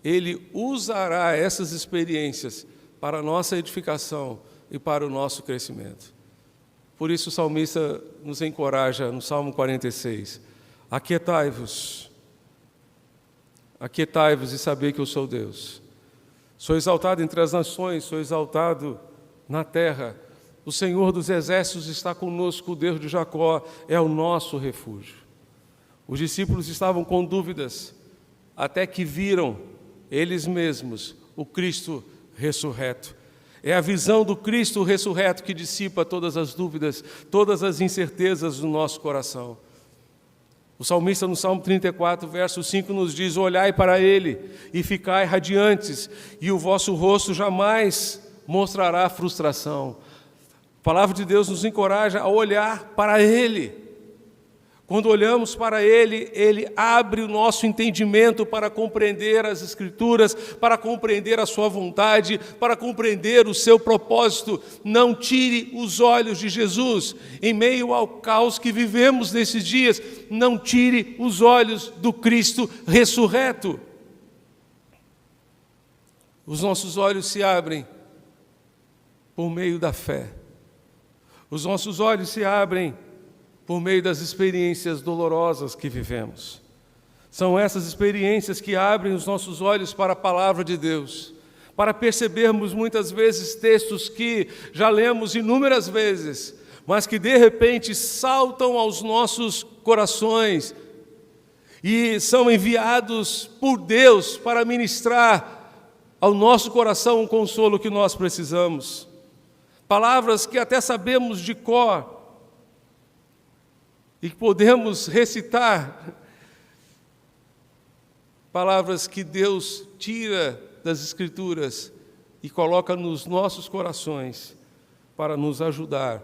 Ele usará essas experiências para a nossa edificação e para o nosso crescimento. Por isso o salmista nos encoraja no Salmo 46, aquietai-vos e sabei que eu sou Deus. Sou exaltado entre as nações, sou exaltado na terra. O Senhor dos exércitos está conosco, o Deus de Jacó é o nosso refúgio. Os discípulos estavam com dúvidas, até que viram eles mesmos o Cristo ressurreto. É a visão do Cristo ressurreto que dissipa todas as dúvidas, todas as incertezas do nosso coração. O salmista no Salmo 34, verso 5 nos diz: olhai para Ele e ficai radiantes, e o vosso rosto jamais mostrará frustração. A palavra de Deus nos encoraja a olhar para Ele. Quando olhamos para Ele, Ele abre o nosso entendimento para compreender as Escrituras, para compreender a sua vontade, para compreender o seu propósito. Não tire os olhos de Jesus. Em meio ao caos que vivemos nesses dias, não tire os olhos do Cristo ressurreto. Os nossos olhos se abrem por meio da fé. Os nossos olhos se abrem por meio das experiências dolorosas que vivemos. São essas experiências que abrem os nossos olhos para a palavra de Deus, para percebermos muitas vezes textos que já lemos inúmeras vezes, mas que de repente saltam aos nossos corações e são enviados por Deus para ministrar ao nosso coração um consolo que nós precisamos. Palavras que até sabemos de cor, e que podemos recitar, palavras que Deus tira das Escrituras e coloca nos nossos corações para nos ajudar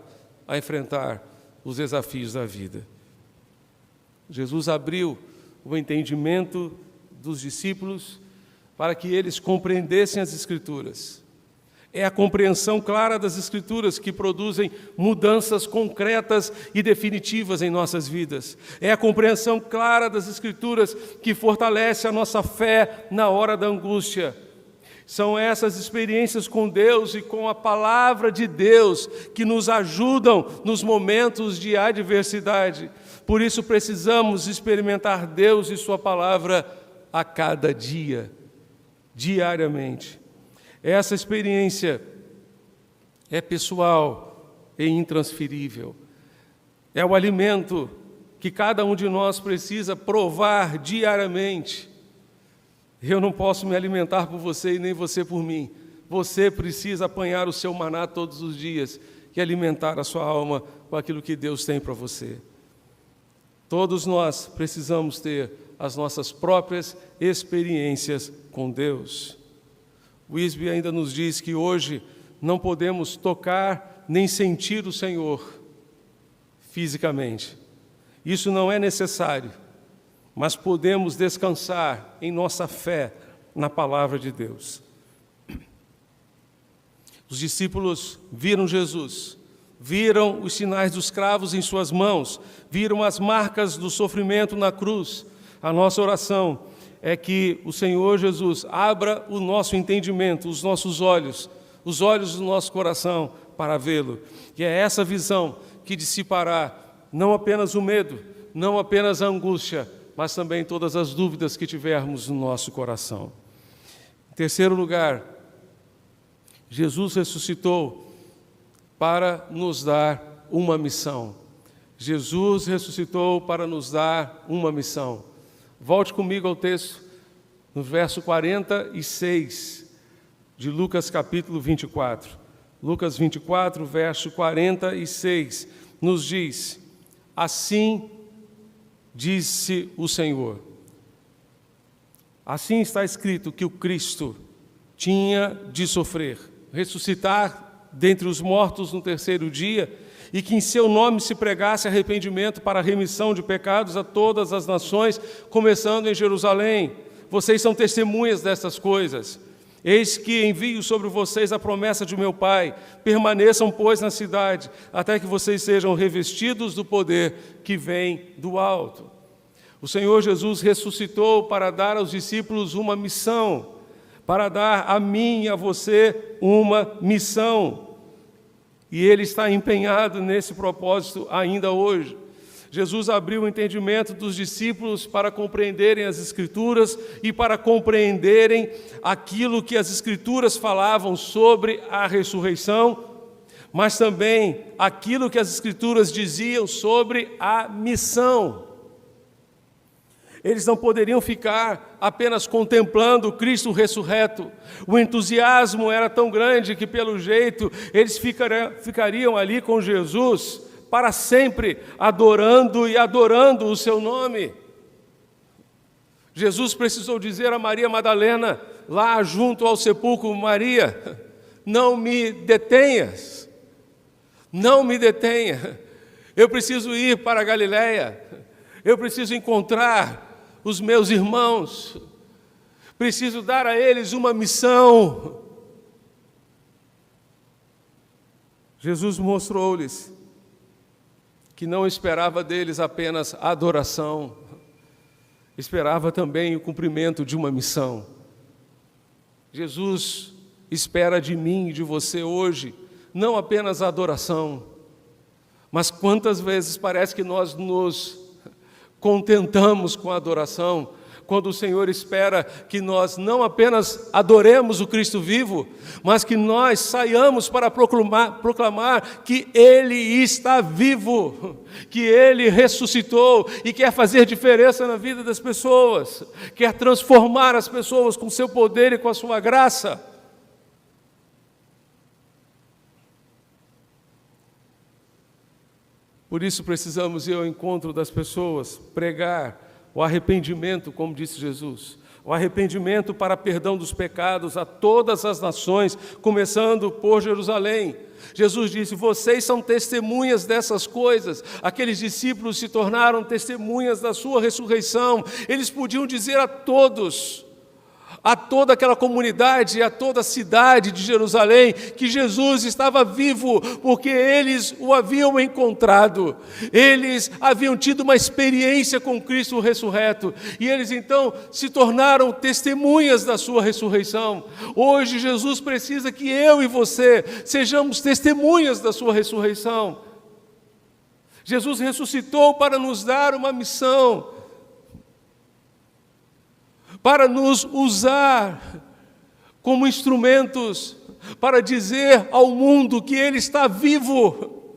a enfrentar os desafios da vida. Jesus abriu o entendimento dos discípulos para que eles compreendessem as Escrituras. É a compreensão clara das Escrituras que produzem mudanças concretas e definitivas em nossas vidas. É a compreensão clara das Escrituras que fortalece a nossa fé na hora da angústia. São essas experiências com Deus e com a palavra de Deus que nos ajudam nos momentos de adversidade. Por isso precisamos experimentar Deus e sua palavra a cada dia, diariamente. Essa experiência é pessoal e intransferível. É o alimento que cada um de nós precisa provar diariamente. Eu não posso me alimentar por você e nem você por mim. Você precisa apanhar o seu maná todos os dias e alimentar a sua alma com aquilo que Deus tem para você. Todos nós precisamos ter as nossas próprias experiências com Deus. Wisby ainda nos diz que hoje não podemos tocar nem sentir o Senhor fisicamente. Isso não é necessário, mas podemos descansar em nossa fé na palavra de Deus. Os discípulos viram Jesus, viram os sinais dos cravos em suas mãos, viram as marcas do sofrimento na cruz. A nossa oração é que o Senhor Jesus abra o nosso entendimento, os nossos olhos, os olhos do nosso coração para vê-lo. E é essa visão que dissipará não apenas o medo, não apenas a angústia, mas também todas as dúvidas que tivermos no nosso coração. Em terceiro lugar, Jesus ressuscitou para nos dar uma missão. Jesus ressuscitou para nos dar uma missão. Volte comigo ao texto, no verso 46 de Lucas capítulo 24. Lucas 24, verso 46, nos diz: assim disse o Senhor. Assim está escrito que o Cristo tinha de sofrer, ressuscitar dentre os mortos no terceiro dia, e que em seu nome se pregasse arrependimento para a remissão de pecados a todas as nações, começando em Jerusalém. Vocês são testemunhas dessas coisas. Eis que envio sobre vocês a promessa de meu Pai. Permaneçam, pois, na cidade, até que vocês sejam revestidos do poder que vem do alto. O Senhor Jesus ressuscitou para dar aos discípulos uma missão, para dar a mim e a você uma missão. E Ele está empenhado nesse propósito ainda hoje. Jesus abriu o entendimento dos discípulos para compreenderem as Escrituras e para compreenderem aquilo que as Escrituras falavam sobre a ressurreição, mas também aquilo que as Escrituras diziam sobre a missão. Eles não poderiam ficar apenas contemplando Cristo ressurreto. O entusiasmo era tão grande que, pelo jeito, eles ficariam ali com Jesus para sempre, adorando e adorando o seu nome. Jesus precisou dizer a Maria Madalena, lá junto ao sepulcro: Maria, não me detenhas, não me detenha. Eu preciso ir para a Galileia, eu preciso encontrar os meus irmãos, preciso dar a eles uma missão. Jesus mostrou-lhes que não esperava deles apenas adoração, esperava também o cumprimento de uma missão. Jesus espera de mim e de você hoje, não apenas a adoração, mas quantas vezes parece que nós nos contentamos com a adoração, quando o Senhor espera que nós não apenas adoremos o Cristo vivo, mas que nós saiamos para proclamar que Ele está vivo, que Ele ressuscitou e quer fazer diferença na vida das pessoas, quer transformar as pessoas com seu poder e com a sua graça. Por isso precisamos ir ao encontro das pessoas, pregar o arrependimento, como disse Jesus, o arrependimento para perdão dos pecados a todas as nações, começando por Jerusalém. Jesus disse: vocês são testemunhas dessas coisas. Aqueles discípulos se tornaram testemunhas da sua ressurreição. Eles podiam dizer a todos, a toda aquela comunidade, a toda a cidade de Jerusalém, que Jesus estava vivo, porque eles o haviam encontrado, eles haviam tido uma experiência com Cristo ressurreto, e eles então se tornaram testemunhas da sua ressurreição. Hoje Jesus precisa que eu e você sejamos testemunhas da sua ressurreição. Jesus ressuscitou para nos dar uma missão, para nos usar como instrumentos para dizer ao mundo que Ele está vivo,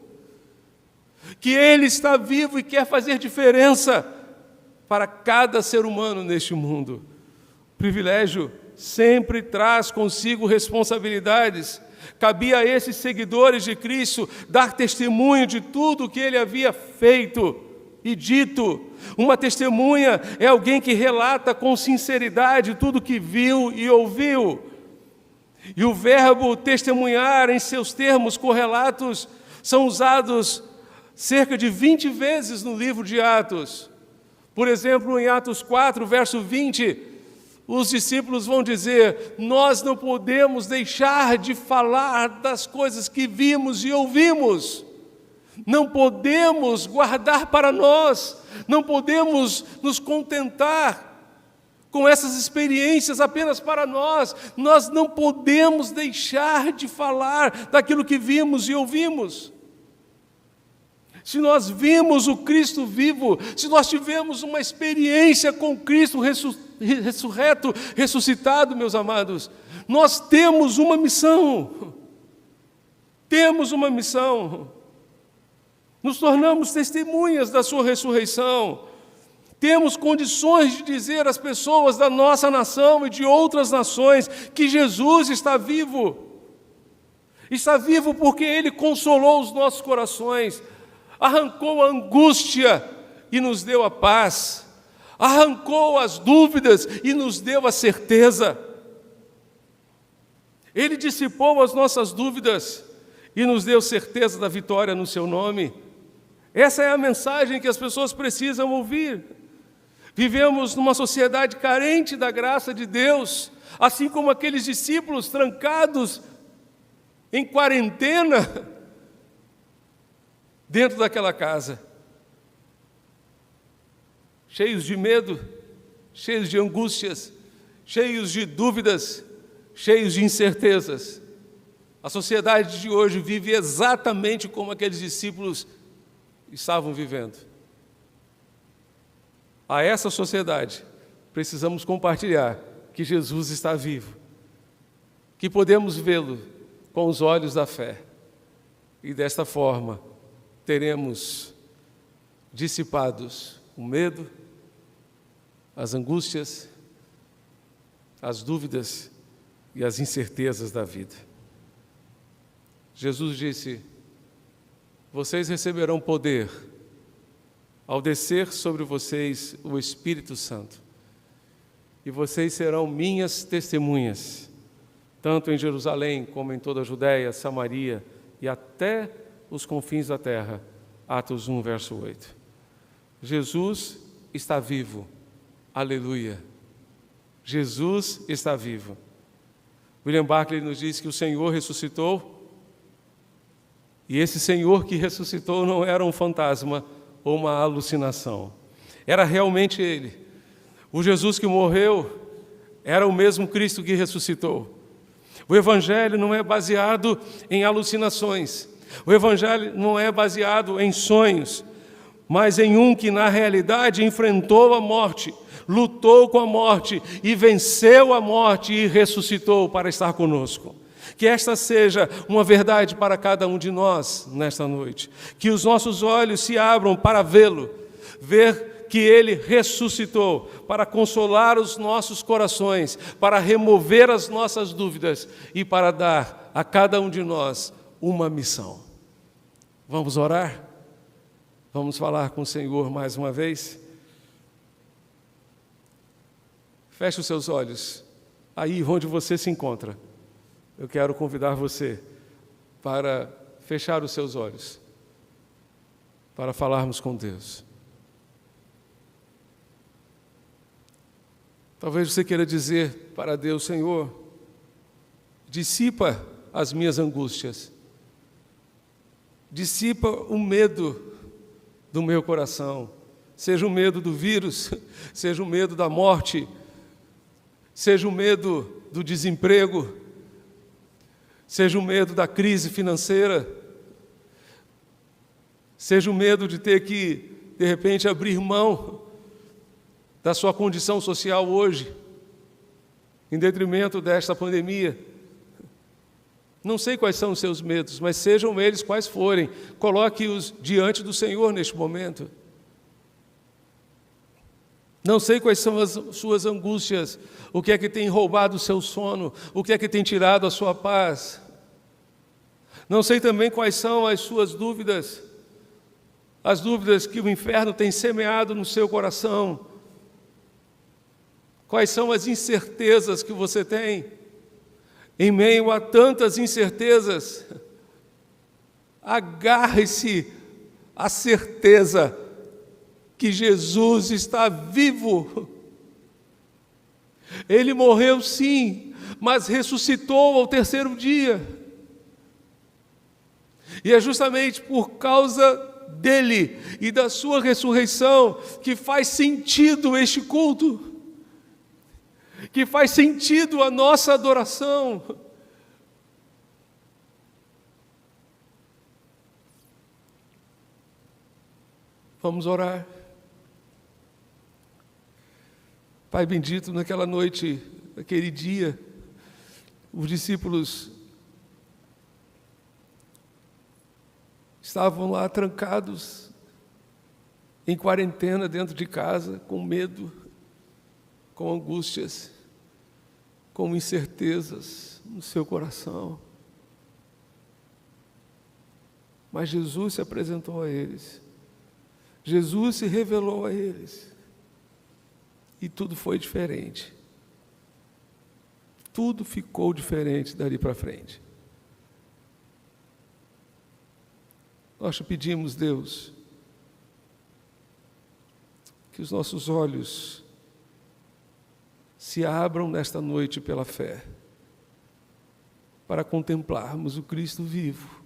que Ele está vivo e quer fazer diferença para cada ser humano neste mundo. O privilégio sempre traz consigo responsabilidades. Cabia a esses seguidores de Cristo dar testemunho de tudo o que Ele havia feito e dito. Uma testemunha é alguém que relata com sinceridade tudo o que viu e ouviu. E o verbo testemunhar, em seus termos correlatos, são usados cerca de 20 vezes no livro de Atos. Por exemplo, em Atos 4, verso 20, os discípulos vão dizer: nós não podemos deixar de falar das coisas que vimos e ouvimos. Não podemos guardar para nós, não podemos nos contentar com essas experiências apenas para nós. Nós não podemos deixar de falar daquilo que vimos e ouvimos. Se nós vimos o Cristo vivo, se nós tivemos uma experiência com Cristo ressurreto, ressuscitado, meus amados, nós temos uma missão. Temos uma missão. Nos tornamos testemunhas da sua ressurreição. Temos condições de dizer às pessoas da nossa nação e de outras nações que Jesus está vivo. Está vivo porque Ele consolou os nossos corações, arrancou a angústia e nos deu a paz, arrancou as dúvidas e nos deu a certeza. Ele dissipou as nossas dúvidas e nos deu certeza da vitória no seu nome. Essa é a mensagem que as pessoas precisam ouvir. Vivemos numa sociedade carente da graça de Deus, assim como aqueles discípulos trancados em quarentena dentro daquela casa, cheios de medo, cheios de angústias, cheios de dúvidas, cheios de incertezas. A sociedade de hoje vive exatamente como aqueles discípulos estavam vivendo. A essa sociedade precisamos compartilhar que Jesus está vivo, que podemos vê-lo com os olhos da fé, e desta forma teremos dissipados o medo, as angústias, as dúvidas e as incertezas da vida. Jesus disse: vocês receberão poder ao descer sobre vocês o Espírito Santo, e vocês serão minhas testemunhas, tanto em Jerusalém como em toda a Judéia, Samaria e até os confins da terra. Atos 1, verso 8. Jesus está vivo. Aleluia. Jesus está vivo. William Barclay nos diz que o Senhor ressuscitou, e esse Senhor que ressuscitou não era um fantasma ou uma alucinação. Era realmente Ele. O Jesus que morreu era o mesmo Cristo que ressuscitou. O Evangelho não é baseado em alucinações. O Evangelho não é baseado em sonhos, mas em um que na realidade enfrentou a morte, lutou com a morte e venceu a morte e ressuscitou para estar conosco. Que esta seja uma verdade para cada um de nós nesta noite. Que os nossos olhos se abram para vê-lo, ver que Ele ressuscitou, para consolar os nossos corações, para remover as nossas dúvidas e para dar a cada um de nós uma missão. Vamos orar? Vamos falar com o Senhor mais uma vez? Feche os seus olhos, aí onde você se encontra. Eu quero convidar você para fechar os seus olhos, para falarmos com Deus. Talvez você queira dizer para Deus: Senhor, dissipa as minhas angústias, dissipa o medo do meu coração, seja o medo do vírus, seja o medo da morte, seja o medo do desemprego, seja o medo da crise financeira, seja o medo de ter que, de repente, abrir mão da sua condição social hoje, em detrimento desta pandemia. Não sei quais são os seus medos, mas sejam eles quais forem, coloque-os diante do Senhor neste momento. Não sei quais são as suas angústias, o que é que tem roubado o seu sono, o que é que tem tirado a sua paz. Não sei também quais são as suas dúvidas, as dúvidas que o inferno tem semeado no seu coração. Quais são as incertezas que você tem? Em meio a tantas incertezas, agarre-se à certeza que Jesus está vivo. Ele morreu sim, mas ressuscitou ao terceiro dia. E é justamente por causa dele e da sua ressurreição que faz sentido este culto, que faz sentido a nossa adoração. Vamos orar. Pai bendito, naquela noite, naquele dia, os discípulos estavam lá trancados, em quarentena, dentro de casa, com medo, com angústias, com incertezas no seu coração. Mas Jesus se apresentou a eles, Jesus se revelou a eles, e tudo foi diferente. Tudo ficou diferente dali para frente. Nós te pedimos, Deus, que os nossos olhos se abram nesta noite pela fé, para contemplarmos o Cristo vivo.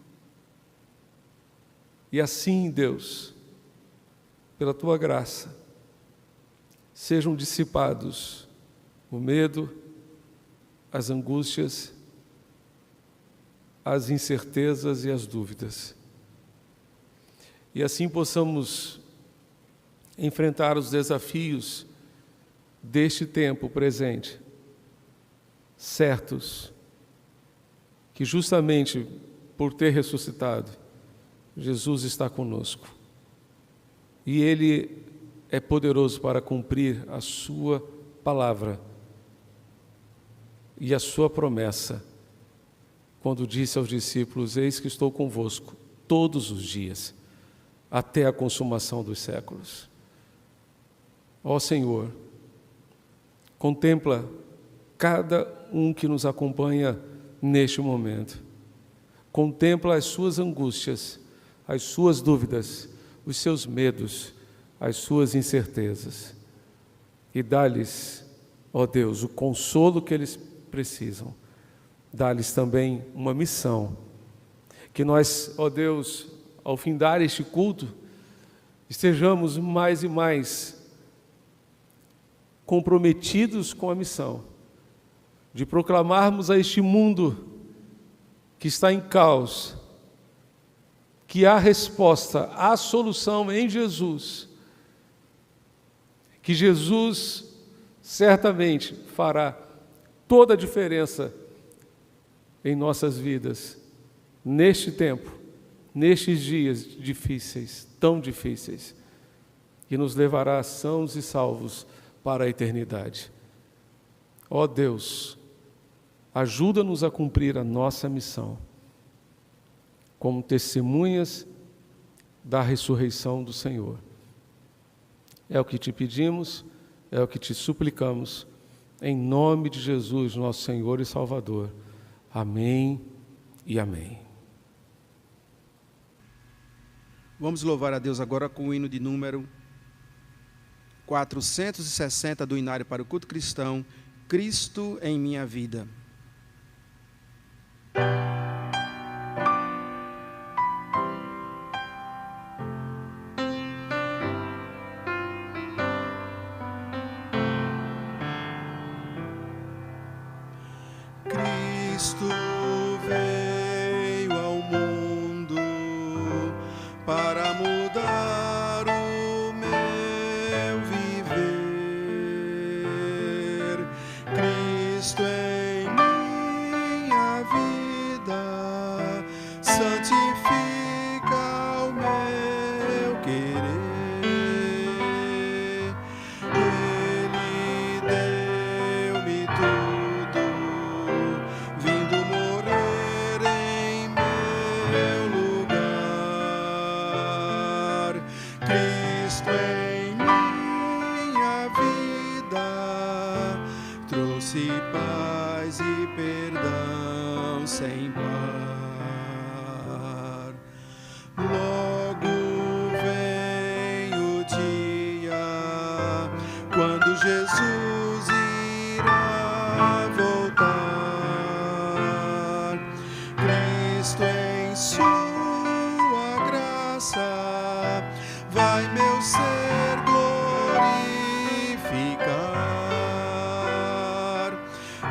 E assim, Deus, pela Tua graça, sejam dissipados o medo, as angústias, as incertezas e as dúvidas. E assim possamos enfrentar os desafios deste tempo presente, certos que justamente por ter ressuscitado, Jesus está conosco. E Ele é poderoso para cumprir a sua palavra e a sua promessa, quando disse aos discípulos: eis que estou convosco todos os dias, até a consumação dos séculos. Ó Senhor, contempla cada um que nos acompanha neste momento. Contempla as suas angústias, as suas dúvidas, os seus medos, as suas incertezas. E dá-lhes, ó Deus, o consolo que eles precisam. Dá-lhes também uma missão. Que nós, ó Deus, ao findar este culto, estejamos mais e mais comprometidos com a missão de proclamarmos a este mundo que está em caos que há resposta, há solução em Jesus, que Jesus certamente fará toda a diferença em nossas vidas, neste tempo, nestes dias difíceis, tão difíceis, e nos levará sãos e salvos para a eternidade. Ó Deus, ajuda-nos a cumprir a nossa missão, como testemunhas da ressurreição do Senhor. É o que te pedimos, é o que te suplicamos, em nome de Jesus, nosso Senhor e Salvador. Amém e amém. Vamos louvar a Deus agora com o hino de número 460 do Inário para o Culto Cristão, Cristo em Minha Vida. Cristo veio ao mundo para mudar o meu viver. Cristo em Jesus irá voltar. Cristo em sua graça vai meu ser glorificar.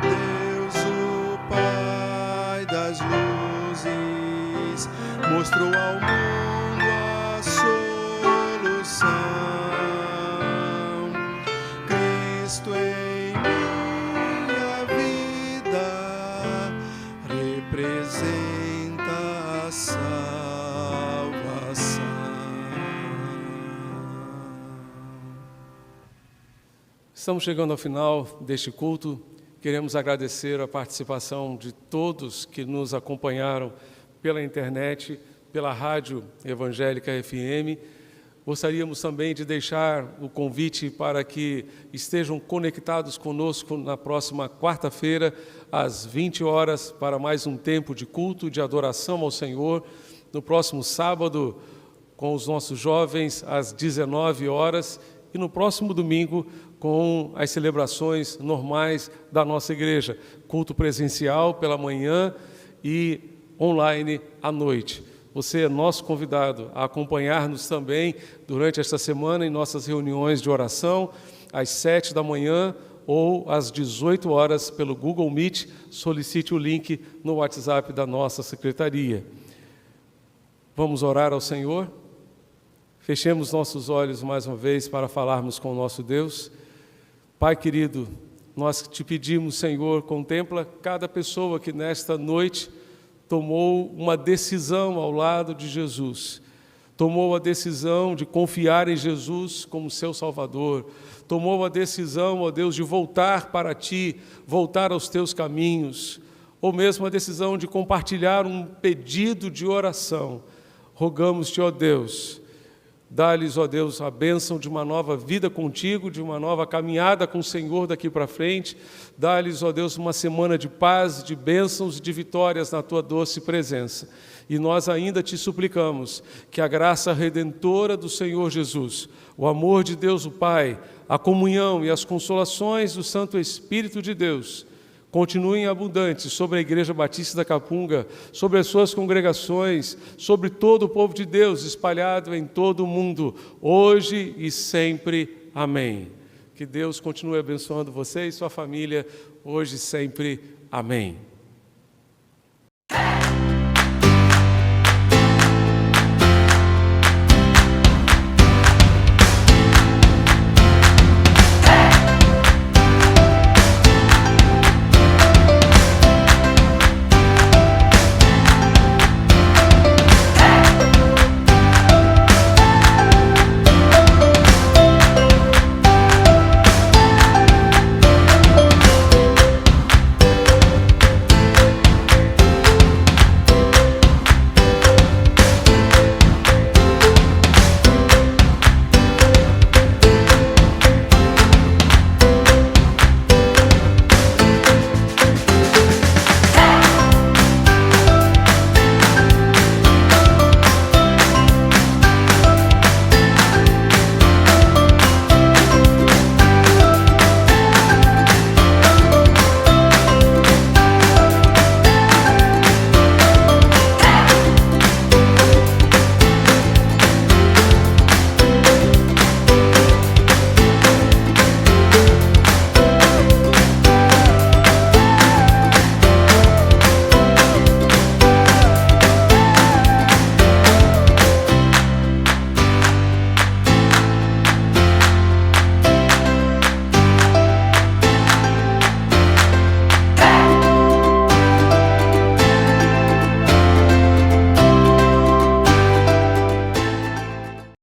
Deus, o Pai das luzes, mostrou ao mundo a solução. Cristo em minha vida representa a salvação. Estamos chegando ao final deste culto. Queremos agradecer a participação de todos que nos acompanharam pela internet, pela Rádio Evangélica FM. Gostaríamos também de deixar o convite para que estejam conectados conosco na próxima quarta-feira, às 20 horas, para mais um tempo de culto, de adoração ao Senhor. No próximo sábado, com os nossos jovens, às 19 horas. E no próximo domingo, com as celebrações normais da nossa igreja. Culto presencial pela manhã e online à noite. Você é nosso convidado a acompanhar-nos também durante esta semana em nossas reuniões de oração, às 7 da manhã ou às 18 horas pelo Google Meet. Solicite o link no WhatsApp da nossa secretaria. Vamos orar ao Senhor? Fechemos nossos olhos mais uma vez para falarmos com o nosso Deus. Pai querido, nós te pedimos, Senhor, contempla cada pessoa que nesta noite tomou uma decisão ao lado de Jesus, tomou a decisão de confiar em Jesus como seu Salvador, tomou a decisão, ó Deus, de voltar para Ti, voltar aos Teus caminhos, ou mesmo a decisão de compartilhar um pedido de oração. Rogamos-te, ó Deus, dá-lhes, ó Deus, a bênção de uma nova vida contigo, de uma nova caminhada com o Senhor daqui para frente. Dá-lhes, ó Deus, uma semana de paz, de bênçãos e de vitórias na Tua doce presença. E nós ainda te suplicamos que a graça redentora do Senhor Jesus, o amor de Deus o Pai, a comunhão e as consolações do Santo Espírito de Deus continuem abundantes sobre a Igreja Batista da Capunga, sobre as suas congregações, sobre todo o povo de Deus espalhado em todo o mundo, hoje e sempre. Amém. Que Deus continue abençoando você e sua família, hoje e sempre. Amém.